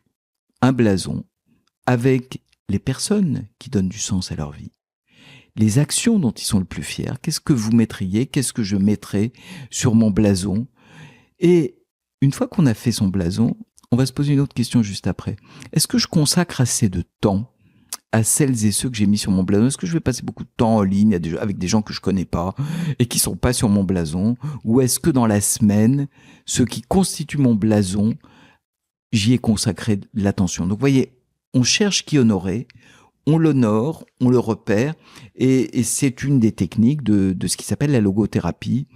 un blason avec les personnes qui donnent du sens à leur vie. Les actions dont ils sont le plus fiers, qu'est-ce que vous mettriez, qu'est-ce que je mettrais sur mon blason? Et une fois qu'on a fait son blason, on va se poser une autre question juste après. Est-ce que je consacre assez de temps à celles et ceux que j'ai mis sur mon blason? Est-ce que je vais passer beaucoup de temps en ligne avec des gens que je connais pas et qui sont pas sur mon blason? Ou est-ce que dans la semaine, ceux qui constituent mon blason, j'y ai consacré de l'attention? Donc vous voyez, on cherche qui honorer, on l'honore, on le repère, et c'est une des techniques de ce qui s'appelle la logothérapie.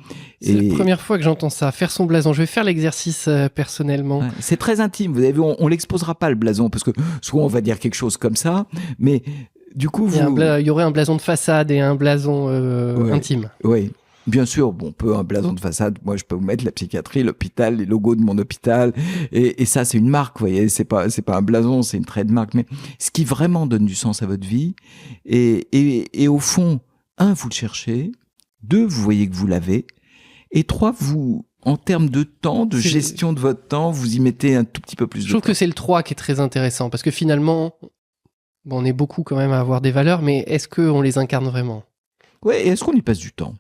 C'est la première fois que j'entends ça, faire son blason. Je vais faire l'exercice personnellement. Ouais, c'est très intime, vous avez vu, on l'exposera pas le blason, parce que souvent on va dire quelque chose comme ça, mais du coup... Il y aurait un blason de façade et un blason intime. Oui. Bien sûr, bon, un blason de façade, moi je peux vous mettre la psychiatrie, l'hôpital, les logos de mon hôpital, et ça c'est une marque, vous voyez, c'est pas un blason, c'est une trademark, mais ce qui vraiment donne du sens à votre vie, et au fond, 1, vous le cherchez, 2, vous voyez que vous l'avez, et 3, vous, en termes de temps, de gestion de votre temps, vous y mettez un tout petit peu plus de temps. Je trouve que c'est le 3 qui est très intéressant, parce que finalement, on est beaucoup quand même à avoir des valeurs, mais est-ce qu'on les incarne vraiment? Ouais, et est-ce qu'on y passe du temps?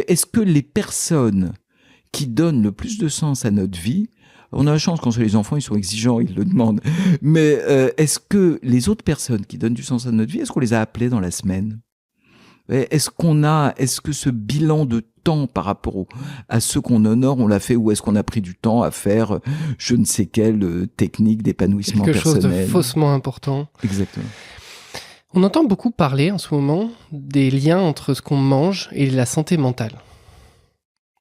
Est-ce que les personnes qui donnent le plus de sens à notre vie, on a la chance quand c'est les enfants, ils sont exigeants, ils le demandent, mais est-ce que les autres personnes qui donnent du sens à notre vie, est-ce qu'on les a appelées dans la semaine? Est-ce que ce bilan de temps par rapport à ceux qu'on honore, on l'a fait, ou est-ce qu'on a pris du temps à faire je ne sais quelle technique d'épanouissement personnel? Quelque chose de faussement important. Exactement. On entend beaucoup parler en ce moment des liens entre ce qu'on mange et la santé mentale.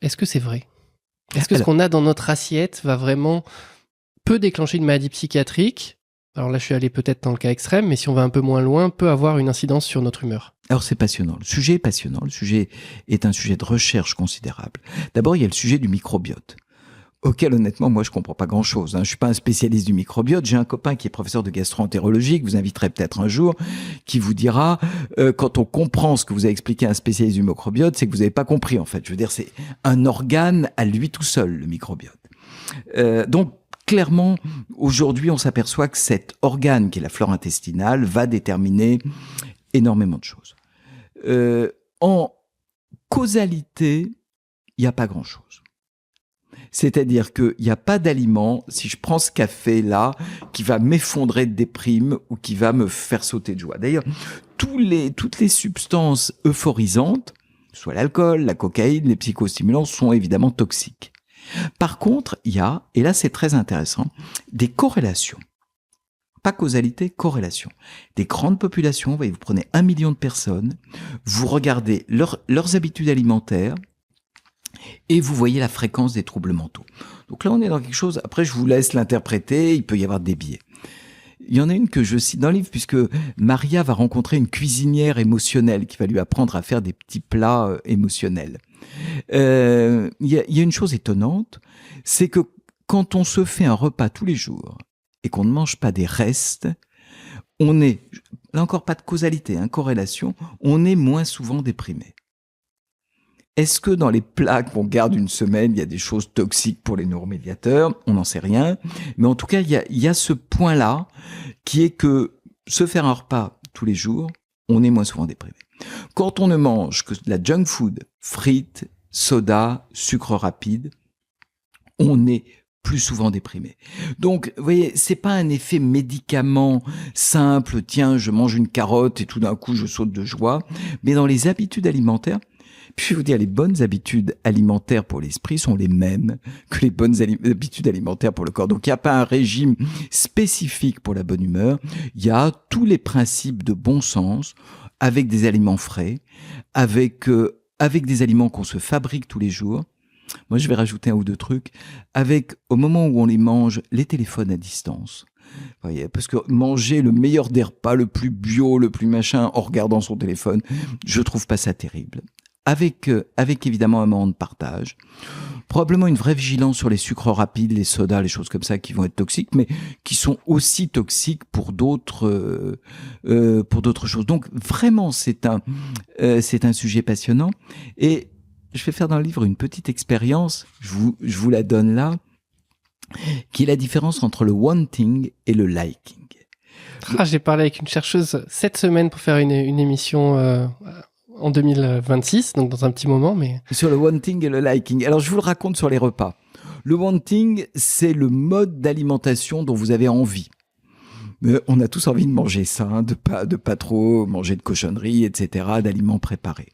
Est-ce que c'est vrai ? Est-ce que ce qu'on a dans notre assiette peut déclencher une maladie psychiatrique ? Alors là, je suis allé peut-être dans le cas extrême, mais si on va un peu moins loin, peut avoir une incidence sur notre humeur. Alors c'est passionnant. Le sujet est passionnant. Le sujet est un sujet de recherche considérable. D'abord, il y a le sujet du microbiote, auquel honnêtement, moi, je comprends pas grand-chose. Je suis pas un spécialiste du microbiote. J'ai un copain qui est professeur de gastro-entérologie, que vous inviterez peut-être un jour, qui vous dira, quand on comprend ce que vous a expliqué un spécialiste du microbiote, c'est que vous n'avez pas compris, en fait. Je veux dire, c'est un organe à lui tout seul, le microbiote. Donc, clairement, aujourd'hui, on s'aperçoit que cet organe, qui est la flore intestinale, va déterminer énormément de choses. En causalité, il n'y a pas grand-chose. C'est-à-dire qu'il n'y a pas d'aliment, si je prends ce café-là, qui va m'effondrer de déprime ou qui va me faire sauter de joie. D'ailleurs, toutes les substances euphorisantes, soit l'alcool, la cocaïne, les psychostimulants, sont évidemment toxiques. Par contre, il y a, et là c'est très intéressant, des corrélations. Pas causalité, corrélation. Des grandes populations, vous voyez, vous prenez 1 million de personnes, vous regardez leurs habitudes alimentaires, et vous voyez la fréquence des troubles mentaux. Donc là, on est dans quelque chose, après je vous laisse l'interpréter, il peut y avoir des biais. Il y en a une que je cite dans le livre, puisque Maria va rencontrer une cuisinière émotionnelle qui va lui apprendre à faire des petits plats émotionnels. Il y a une chose étonnante, c'est que quand on se fait un repas tous les jours et qu'on ne mange pas des restes, on est, là encore pas de causalité, corrélation, on est moins souvent déprimé. Est-ce que dans les plats qu'on garde une semaine, il y a des choses toxiques pour les neuromédiateurs ? On n'en sait rien. Mais en tout cas, il y a ce point-là qui est que se faire un repas tous les jours, on est moins souvent déprimé. Quand on ne mange que de la junk food, frites, soda, sucre rapide, on est plus souvent déprimé. Donc, vous voyez, c'est pas un effet médicament simple, tiens, je mange une carotte et tout d'un coup je saute de joie, mais dans les habitudes alimentaires, puis je vais vous dire, les bonnes habitudes alimentaires pour l'esprit sont les mêmes que les bonnes habitudes alimentaires pour le corps. Donc il n'y a pas un régime spécifique pour la bonne humeur, il y a tous les principes de bon sens, avec des aliments frais, avec des aliments qu'on se fabrique tous les jours. Moi, je vais rajouter un ou deux trucs. Avec, au moment où on les mange, les téléphones à distance. Vous voyez, parce que manger le meilleur des repas, le plus bio, le plus machin, en regardant son téléphone, je trouve pas ça terrible. Avec évidemment un moment de partage. Probablement une vraie vigilance sur les sucres rapides, les sodas, les choses comme ça qui vont être toxiques, mais qui sont aussi toxiques pour d'autres choses. Donc vraiment, c'est un sujet passionnant. Et je vais faire dans le livre une petite expérience, je vous la donne là, qui est la différence entre le wanting et le liking. J'ai parlé avec une chercheuse cette semaine pour faire une émission en 2026, donc dans un petit moment. Mais sur le wanting et le liking. Alors, je vous le raconte sur les repas. Le wanting, c'est le mode d'alimentation dont vous avez envie. On a tous envie de manger sain, de pas trop manger de cochonneries, etc., d'aliments préparés.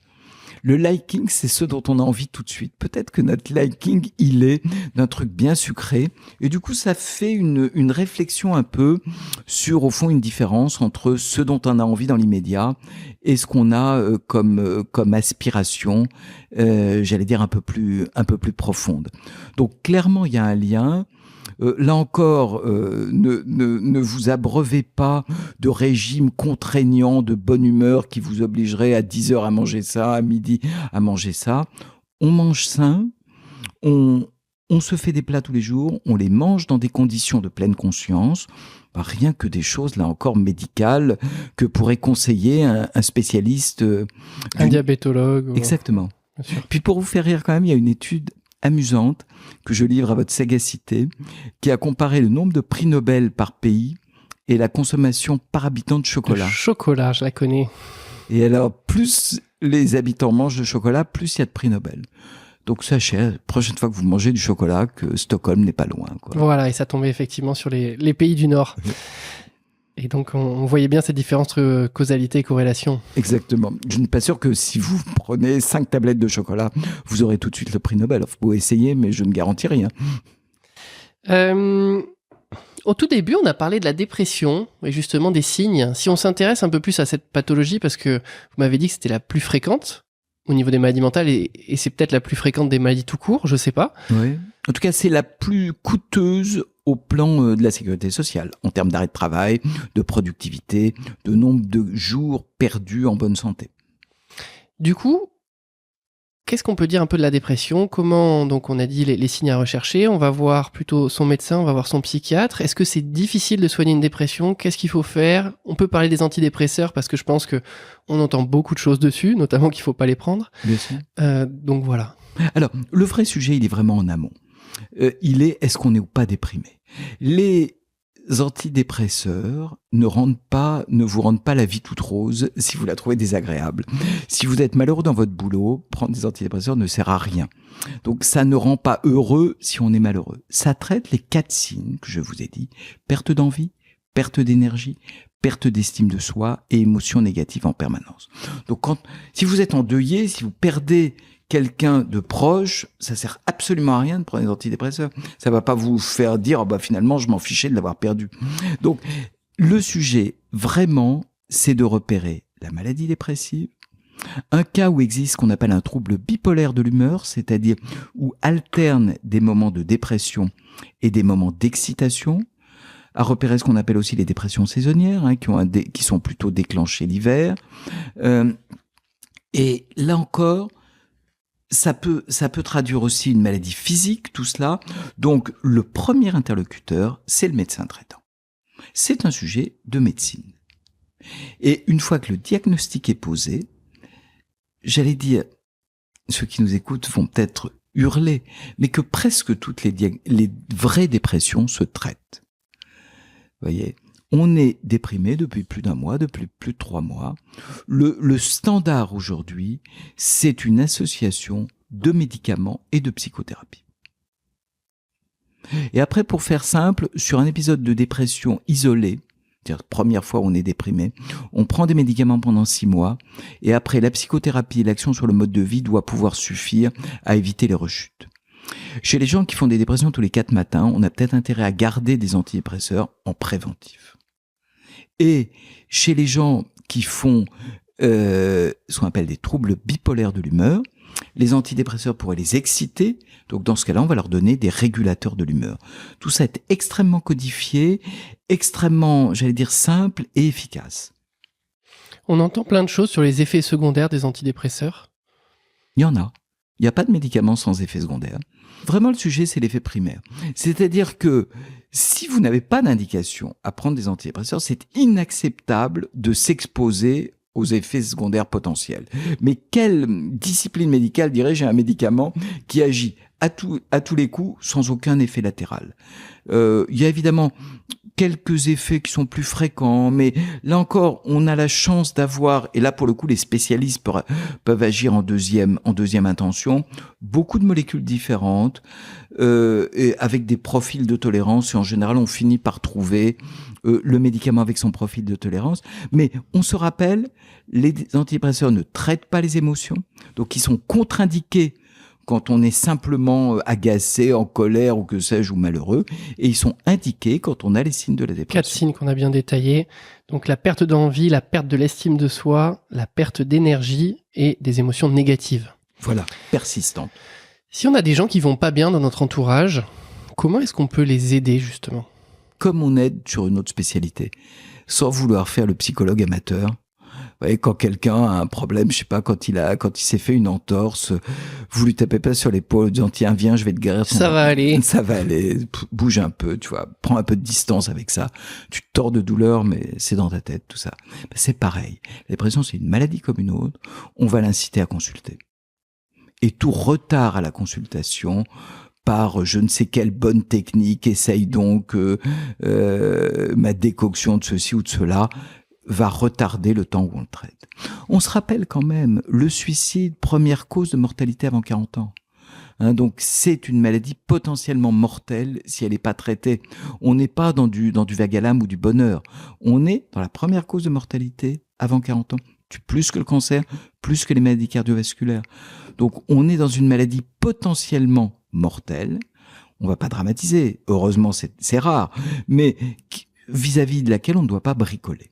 Le liking, c'est ce dont on a envie tout de suite. Peut-être que notre liking, il est d'un truc bien sucré. Et du coup, ça fait une réflexion un peu sur, au fond, une différence entre ce dont on a envie dans l'immédiat et ce qu'on a comme aspiration, j'allais dire un peu plus profonde. Donc, clairement, il y a un lien. Là encore, ne vous abreuvez pas de régime contraignant de bonne humeur qui vous obligerait à 10h à manger ça, à midi à manger ça. On mange sain, on se fait des plats tous les jours, on les mange dans des conditions de pleine conscience, rien que des choses, là encore, médicales que pourrait conseiller un spécialiste. Un diabétologue. Exactement. Puis pour vous faire rire quand même, il y a une étude amusante que je livre à votre sagacité, qui a comparé le nombre de prix Nobel par pays et la consommation par habitant de chocolat. Le chocolat, je la connais. Et alors, plus les habitants mangent de chocolat, plus il y a de prix Nobel. Donc sachez, la prochaine fois que vous mangez du chocolat, que Stockholm n'est pas loin, quoi. Voilà, et ça tombait effectivement sur les pays du Nord. Et donc, on voyait bien cette différence entre causalité et corrélation. Exactement. Je ne suis pas sûr que si vous prenez 5 tablettes de chocolat, vous aurez tout de suite le prix Nobel. Vous pouvez essayer, mais je ne garantis rien. Au tout début, on a parlé de la dépression et justement des signes. Si on s'intéresse un peu plus à cette pathologie, parce que vous m'avez dit que c'était la plus fréquente au niveau des maladies mentales et c'est peut-être la plus fréquente des maladies tout court, je sais pas. Oui. En tout cas, c'est la plus coûteuse au plan de la sécurité sociale, en termes d'arrêt de travail, de productivité, de nombre de jours perdus en bonne santé. Du coup, qu'est-ce qu'on peut dire un peu de la dépression? Comment, donc on a dit les signes à rechercher, on va voir plutôt son médecin, on va voir son psychiatre. Est-ce que c'est difficile de soigner une dépression? Qu'est-ce qu'il faut faire? On peut parler des antidépresseurs parce que je pense que on entend beaucoup de choses dessus, notamment qu'il faut pas les prendre. Bien sûr. Donc voilà. Alors, le vrai sujet, il est vraiment en amont. Est-ce qu'on est ou pas déprimé? Les antidépresseurs ne vous rendent pas la vie toute rose si vous la trouvez désagréable. Si vous êtes malheureux dans votre boulot, prendre des antidépresseurs ne sert à rien. Donc ça ne rend pas heureux si on est malheureux. Ça traite les 4 signes que je vous ai dit: perte d'envie, perte d'énergie, perte d'estime de soi et émotions négatives en permanence. Donc si vous êtes endeuillé, si vous perdez quelqu'un de proche, ça sert absolument à rien de prendre des antidépresseurs. Ça va pas vous faire dire finalement je m'en fichais de l'avoir perdu. Donc le sujet vraiment, c'est de repérer la maladie dépressive, un cas où existe ce qu'on appelle un trouble bipolaire de l'humeur, c'est-à-dire où alternent des moments de dépression et des moments d'excitation, à repérer ce qu'on appelle aussi les dépressions saisonnières, qui sont plutôt déclenchées l'hiver. Et là encore, ça peut traduire aussi une maladie physique, tout cela. Donc, le premier interlocuteur, c'est le médecin traitant. C'est un sujet de médecine. Et une fois que le diagnostic est posé, j'allais dire, ceux qui nous écoutent vont peut-être hurler, mais que presque toutes les vraies dépressions se traitent. Vous voyez, on est déprimé depuis plus d'1 mois, depuis plus de 3 mois. Le standard aujourd'hui, c'est une association de médicaments et de psychothérapie. Et après, pour faire simple, sur un épisode de dépression isolé, c'est-à-dire première fois où on est déprimé, on prend des médicaments pendant 6 mois, et après la psychothérapie et l'action sur le mode de vie doit pouvoir suffire à éviter les rechutes. Chez les gens qui font des dépressions tous les 4 matins, on a peut-être intérêt à garder des antidépresseurs en préventif. Et chez les gens qui font ce qu'on appelle des troubles bipolaires de l'humeur, les antidépresseurs pourraient les exciter, donc dans ce cas-là, on va leur donner des régulateurs de l'humeur. Tout ça est extrêmement codifié, extrêmement, j'allais dire, simple et efficace. On entend plein de choses sur les effets secondaires des antidépresseurs. Il y en a. Il n'y a pas de médicament sans effet secondaire. Vraiment, le sujet, c'est l'effet primaire. C'est-à-dire que si vous n'avez pas d'indication à prendre des antidépresseurs, c'est inacceptable de s'exposer aux effets secondaires potentiels. Mais quelle discipline médicale dirait j'ai un médicament qui agit à tous les coups sans aucun effet latéral? Il y a évidemment quelques effets qui sont plus fréquents, mais là encore, on a la chance d'avoir, et là pour le coup, les spécialistes peuvent agir en deuxième intention, beaucoup de molécules différentes, et avec des profils de tolérance, et en général, on finit par trouver le médicament avec son profil de tolérance. Mais on se rappelle, les antidépresseurs ne traitent pas les émotions, donc ils sont contre-indiqués quand on est simplement agacé, en colère ou que sais-je, ou malheureux, et ils sont indiqués quand on a les signes de la dépression. 4 signes qu'on a bien détaillés. Donc la perte d'envie, la perte de l'estime de soi, la perte d'énergie et des émotions négatives. Voilà, persistantes. Si on a des gens qui vont pas bien dans notre entourage, comment est-ce qu'on peut les aider justement? Comme on aide sur une autre spécialité, sans vouloir faire le psychologue amateur. Vous voyez, quand quelqu'un a un problème, je sais pas, quand il s'est fait une entorse, vous lui tapez pas sur l'épaule en disant tiens, viens, je vais te guérir. Ça va aller, bouge un peu, tu vois, prends un peu de distance avec ça. Tu te tords de douleur, mais c'est dans ta tête, tout ça. C'est pareil. La dépression, c'est une maladie comme une autre. On va l'inciter à consulter. Et tout retard à la consultation, par je ne sais quelle bonne technique, essaye donc ma décoction de ceci ou de cela, va retarder le temps où on le traite. On se rappelle quand même, le suicide, première cause de mortalité avant 40 ans. Donc c'est une maladie potentiellement mortelle si elle n'est pas traitée. On n'est pas dans du vague à l'âme ou du bonheur. On est dans la première cause de mortalité avant 40 ans. Plus que le cancer, plus que les maladies cardiovasculaires. Donc on est dans une maladie potentiellement mortelle. on va pas dramatiser. Heureusement, c'est rare, mais vis-à-vis de laquelle on ne doit pas bricoler.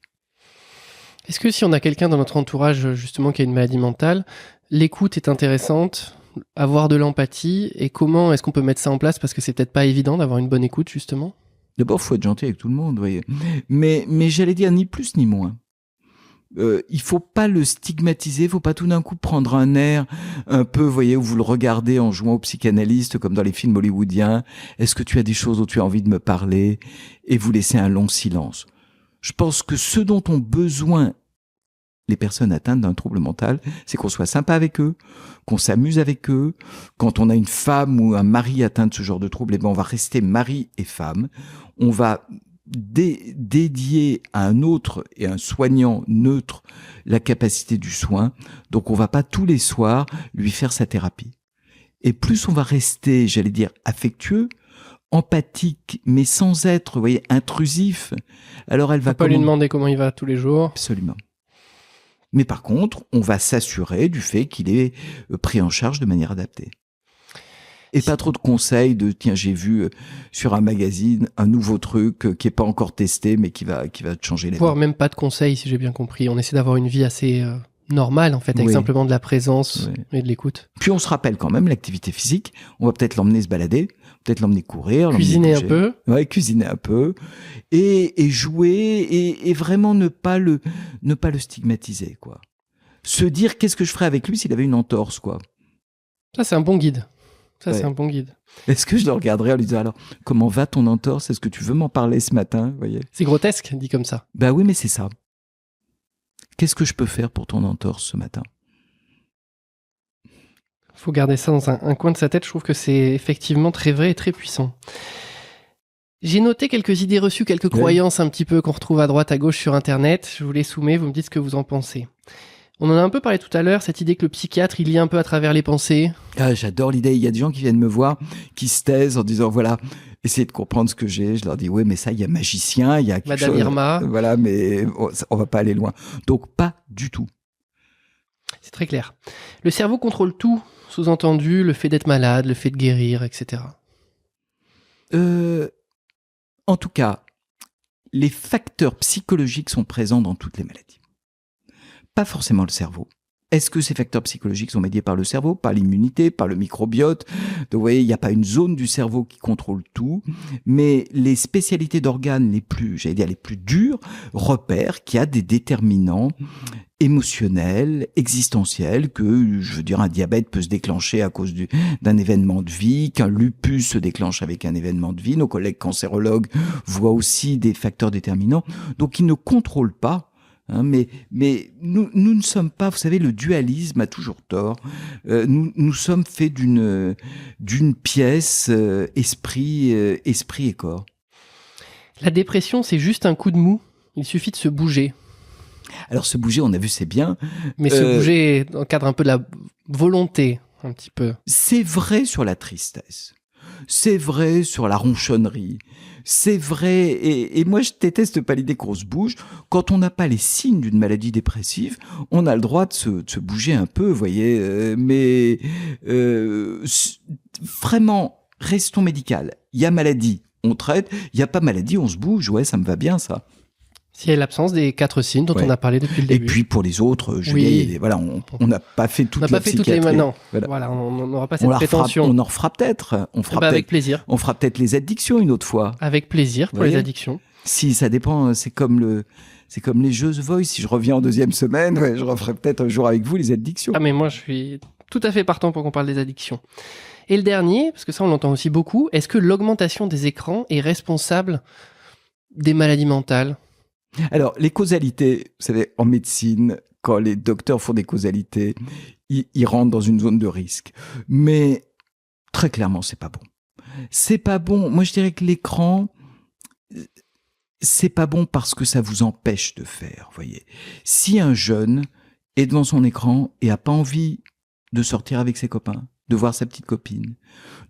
Est-ce que si on a quelqu'un dans notre entourage justement qui a une maladie mentale, l'écoute est intéressante, avoir de l'empathie, et comment est-ce qu'on peut mettre ça en place, parce que c'est peut-être pas évident d'avoir une bonne écoute justement. D'abord, faut être gentil avec tout le monde, vous voyez. Mais j'allais dire ni plus ni moins. Il faut pas le stigmatiser, faut pas tout d'un coup prendre un air un peu, vous voyez, où vous le regardez en jouant au psychanalyste comme dans les films hollywoodiens. Est-ce que tu as des choses dont tu as envie de me parler? Et vous laisser un long silence. Je pense que ce dont ont besoin les personnes atteintes d'un trouble mental, c'est qu'on soit sympa avec eux, qu'on s'amuse avec eux. Quand on a une femme ou un mari atteint de ce genre de trouble, eh ben on va rester mari et femme. On va dédier à un autre et un soignant neutre la capacité du soin. Donc on va pas tous les soirs lui faire sa thérapie. Et plus on va rester, j'allais dire, affectueux, empathique, mais sans être, vous voyez, intrusif, alors elle va pas lui demander comment il va tous les jours. Absolument. Mais par contre, on va s'assurer du fait qu'il est pris en charge de manière adaptée. Et pas trop de conseils de tiens, j'ai vu sur un magazine un nouveau truc qui est pas encore testé mais qui va te changer la vie. Voire même pas de conseils, si j'ai bien compris. On essaie d'avoir une vie assez normale en fait, avec simplement de la présence et de l'écoute. Puis on se rappelle quand même l'activité physique. On va peut-être l'emmener se balader, peut-être l'emmener courir, cuisiner un peu. Ouais, cuisiner un peu et jouer et vraiment ne pas le stigmatiser quoi. Se dire qu'est-ce que je ferais avec lui s'il avait une entorse quoi. Ça c'est un bon guide. C'est un bon guide. Est-ce que je le regarderais en lui disant alors comment va ton entorse? Est-ce que tu veux m'en parler ce matin? Voyez. C'est grotesque dit comme ça. Bah oui mais c'est ça. Qu'est-ce que je peux faire pour ton entorse ce matin? Faut garder ça dans un coin de sa tête. Je trouve que c'est effectivement très vrai et très puissant. J'ai noté quelques idées reçues, quelques croyances un petit peu qu'on retrouve à droite, à gauche sur Internet. Je vous les soumets, vous me dites ce que vous en pensez. On en a un peu parlé tout à l'heure, cette idée que le psychiatre, il lit un peu à travers les pensées. Ah, j'adore l'idée. Il y a des gens qui viennent me voir, qui se taisent en disant, voilà, essayez de comprendre ce que j'ai. Je leur dis, ouais, mais ça, il y a magicien, il y a quelque Madame chose. Irma. Voilà, mais on va pas aller loin. Donc, pas du tout. C'est très clair. Le cerveau contrôle tout, sous-entendu, le fait d'être malade, le fait de guérir, etc. En tout cas, les facteurs psychologiques sont présents dans toutes les maladies. Pas forcément le cerveau. Est-ce que ces facteurs psychologiques sont médiés par le cerveau, par l'immunité, par le microbiote? Donc, vous voyez, il n'y a pas une zone du cerveau qui contrôle tout, mais les spécialités d'organes les plus dures repèrent qu'il y a des déterminants émotionnels, existentiels, que, je veux dire, un diabète peut se déclencher à cause d'un événement de vie, qu'un lupus se déclenche avec un événement de vie. Nos collègues cancérologues voient aussi des facteurs déterminants. Donc, ils ne contrôlent pas. Mais nous ne sommes pas, vous savez, le dualisme a toujours tort. Nous sommes faits d'une pièce esprit et corps. La dépression, c'est juste un coup de mou. Il suffit de se bouger. Alors se bouger, on a vu, c'est bien. Mais se bouger dans le cadre un peu de la volonté, un petit peu. C'est vrai sur la tristesse. C'est vrai sur la ronchonnerie. C'est vrai, et moi je déteste pas l'idée qu'on se bouge. Quand on n'a pas les signes d'une maladie dépressive, on a le droit de se bouger un peu, vous voyez. Mais vraiment, restons médical. Il y a maladie, on traite. Il n'y a pas maladie, on se bouge. Ouais, ça me va bien ça. S'il y a l'absence des 4 signes dont on a parlé depuis le début. Et puis pour les autres, voilà, on n'a pas fait toute la psychiatrie. Toutes les maintenant. Voilà, on n'aura pas cette prétention. On en refera peut-être. Avec plaisir. On fera peut-être les addictions une autre fois. Avec plaisir pour les addictions. Si, ça dépend. C'est comme les jeux The Voice. Si je reviens en 2e semaine, je referai peut-être un jour avec vous les addictions. Ah mais moi je suis tout à fait partant pour qu'on parle des addictions. Et le dernier, parce que ça on l'entend aussi beaucoup, est-ce que l'augmentation des écrans est responsable des maladies mentales ? Alors, les causalités, vous savez, en médecine, quand les docteurs font des causalités, ils rentrent dans une zone de risque. Mais très clairement, c'est pas bon. C'est pas bon. Moi, je dirais que l'écran, c'est pas bon parce que ça vous empêche de faire, vous voyez. Si un jeune est devant son écran et a pas envie de sortir avec ses copains, de voir sa petite copine,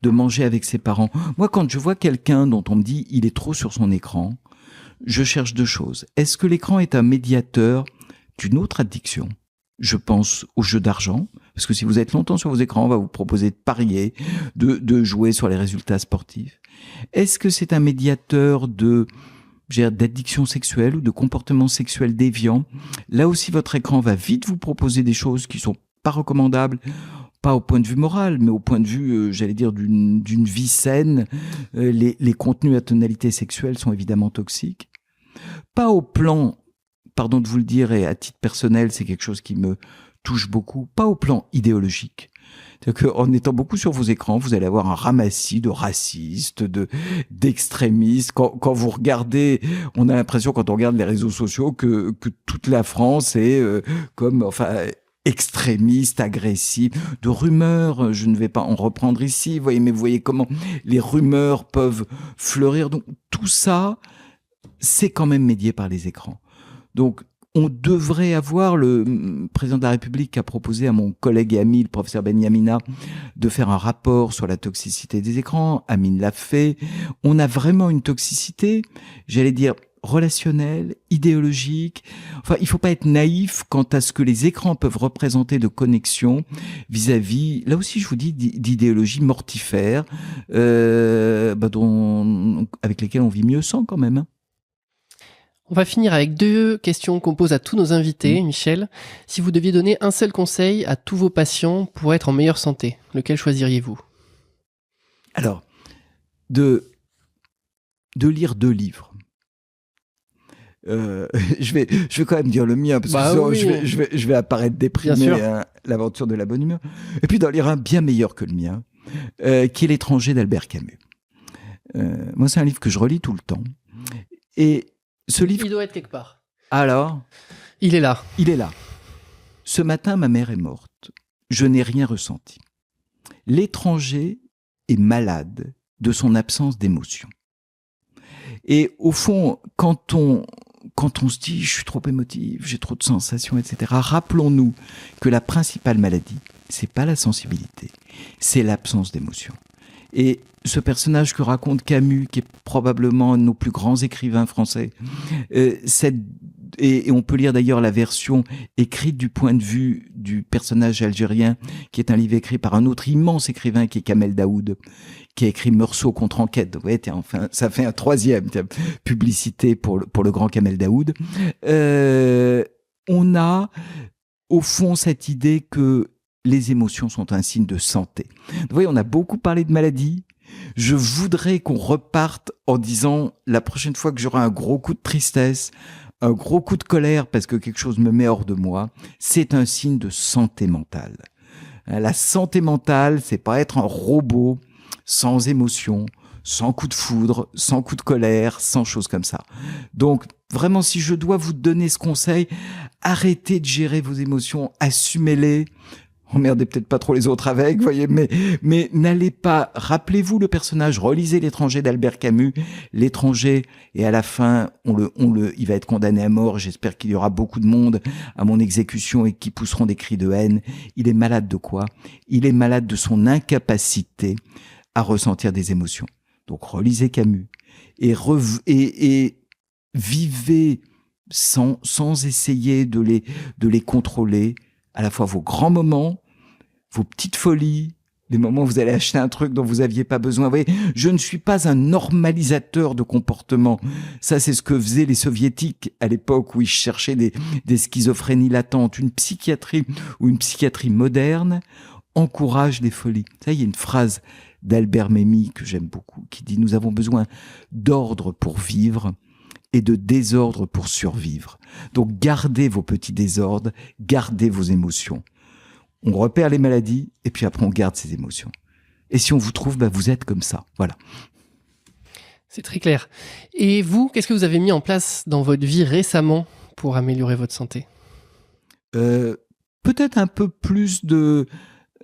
de manger avec ses parents. Moi, quand je vois quelqu'un dont on me dit il est trop sur son écran, je cherche 2 choses. Est-ce que l'écran est un médiateur d'une autre addiction ? Je pense aux jeux d'argent, Parce que si vous êtes longtemps sur vos écrans, on va vous proposer de parier, de jouer sur les résultats sportifs. Est-ce que c'est un médiateur d'addiction sexuelle ou de comportement sexuel déviant? Là aussi, votre écran va vite vous proposer des choses qui sont pas recommandables, pas au point de vue moral, mais au point de vue, j'allais dire, d'une vie saine. Les contenus à tonalité sexuelle sont évidemment toxiques. Pas au plan, pardon de vous le dire, et à titre personnel, c'est quelque chose qui me touche beaucoup, pas au plan idéologique. C'est-à-dire qu'en étant beaucoup sur vos écrans, vous allez avoir un ramassis de racistes, d'extrémistes. Quand vous regardez, on a l'impression quand on regarde les réseaux sociaux que toute la France est extrémiste, agressif, de rumeurs. Je ne vais pas en reprendre ici, mais vous voyez comment les rumeurs peuvent fleurir. Donc tout ça, c'est quand même médié par les écrans. Donc on devrait avoir, le président de la République a proposé à mon collègue et ami, le professeur Benyamina, de faire un rapport sur la toxicité des écrans. Amine l'a fait. On a vraiment une toxicité, j'allais dire, relationnelle, idéologique. Enfin, il faut pas être naïf quant à ce que les écrans peuvent représenter de connexion vis-à-vis, là aussi je vous dis, d'idéologies mortifères, avec lesquelles on vit mieux sans quand même. On va finir avec 2 questions qu'on pose à tous nos invités. Michel, si vous deviez donner un seul conseil à tous vos patients pour être en meilleure santé, lequel choisiriez-vous? Alors, de lire 2 livres. Je vais quand même dire le mien, parce que oui. je vais apparaître déprimé, l'aventure de la bonne humeur. Et puis d'en lire un bien meilleur que le mien, qui est L'étranger d'Albert Camus. Moi, c'est un livre que je relis tout le temps. Et ce livre... Il doit être quelque part. Alors? Il est là. Il est là. Ce matin, ma mère est morte. Je n'ai rien ressenti. L'étranger est malade de son absence d'émotion. Et au fond, quand on se dit « je suis trop émotif, j'ai trop de sensations, etc. », rappelons-nous que la principale maladie, c'est pas la sensibilité, c'est l'absence d'émotion. Et ce personnage que raconte Camus, qui est probablement un de nos plus grands écrivains français, et on peut lire d'ailleurs la version écrite du point de vue du personnage algérien, qui est un livre écrit par un autre immense écrivain qui est Kamel Daoud, qui a écrit Meursault contre enquête. Ouais, enfin, ça fait un 3e publicité pour le grand Kamel Daoud. On a au fond cette idée que les émotions sont un signe de santé. Vous voyez, on a beaucoup parlé de maladie. Je voudrais qu'on reparte en disant, la prochaine fois que j'aurai un gros coup de tristesse, un gros coup de colère parce que quelque chose me met hors de moi, c'est un signe de santé mentale. La santé mentale, c'est pas être un robot sans émotion, sans coup de foudre, sans coup de colère, sans choses comme ça. Donc, vraiment, si je dois vous donner ce conseil, arrêtez de gérer vos émotions, assumez-les. Emmerdez peut-être pas trop les autres avec, vous voyez, mais n'allez pas, rappelez-vous le personnage, relisez L'étranger d'Albert Camus, l'étranger, et à la fin, il va être condamné à mort, j'espère qu'il y aura beaucoup de monde à mon exécution et qui pousseront des cris de haine. Il est malade de quoi? Il est malade de son incapacité à ressentir des émotions. Donc relisez Camus, et vivez sans essayer de les contrôler, à la fois vos grands moments, vos petites folies, les moments où vous allez acheter un truc dont vous n'aviez pas besoin. Vous voyez, je ne suis pas un normalisateur de comportement. Ça, c'est ce que faisaient les soviétiques à l'époque où ils cherchaient des schizophrénies latentes. Une psychiatrie ou une psychiatrie moderne encourage les folies. Ça, il y a une phrase d'Albert Memmi que j'aime beaucoup, qui dit « Nous avons besoin d'ordre pour vivre ». Et de désordre pour survivre. Donc gardez vos petits désordres, gardez vos émotions. On repère les maladies et puis après on garde ses émotions. Et si on vous trouve, vous êtes comme ça. Voilà. C'est très clair. Et vous, qu'est-ce que vous avez mis en place dans votre vie récemment pour améliorer votre santé? Peut-être un peu plus de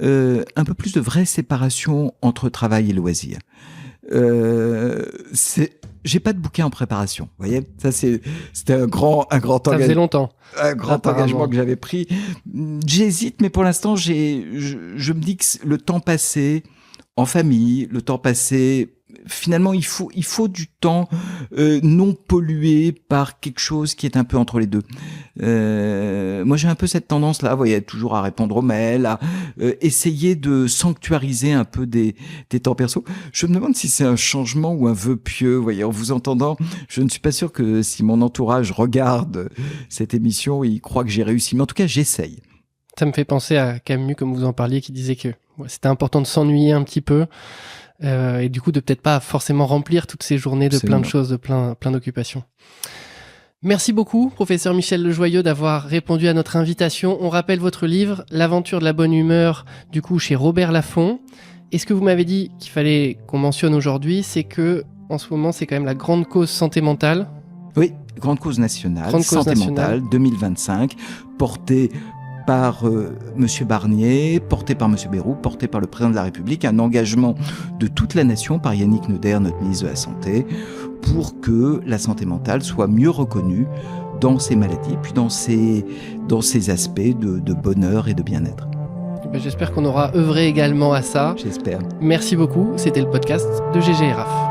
vraie séparation entre travail et loisirs. J'ai pas de bouquin en préparation, vous voyez. Ça c'était un grand engagement. Ça faisait longtemps. Un grand engagement que j'avais pris. J'hésite, mais pour l'instant, je me dis que le temps passé en famille, le temps passé finalement, il faut du temps non pollué par quelque chose qui est un peu entre les deux. Moi, j'ai un peu cette tendance-là, vous voyez, toujours à répondre aux mails, à essayer de sanctuariser un peu des temps perso. Je me demande si c'est un changement ou un vœu pieux. Vous voyez, en vous entendant, je ne suis pas sûr que si mon entourage regarde cette émission, il croit que j'ai réussi. Mais en tout cas, j'essaye. Ça me fait penser à Camus, comme vous en parliez, qui disait que c'était important de s'ennuyer un petit peu. Et du coup, de peut-être pas forcément remplir toutes ces journées de plein de choses, de plein d'occupations. Merci beaucoup, professeur Michel Lejoyeux, d'avoir répondu à notre invitation. On rappelle votre livre, L'aventure de la bonne humeur, du coup, chez Robert Laffont. Et ce que vous m'avez dit qu'il fallait qu'on mentionne aujourd'hui, c'est que, en ce moment, c'est quand même la grande cause santé mentale. Oui, grande cause nationale, santé mentale 2025, portée par Monsieur Barnier, porté par Monsieur Bayrou, porté par le président de la République, un engagement de toute la nation par Yannick Neuder, notre ministre de la Santé, pour que la santé mentale soit mieux reconnue dans ces maladies, puis dans ces aspects de bonheur et de bien-être. J'espère qu'on aura œuvré également à ça. J'espère. Merci beaucoup, c'était le podcast de GGRAF.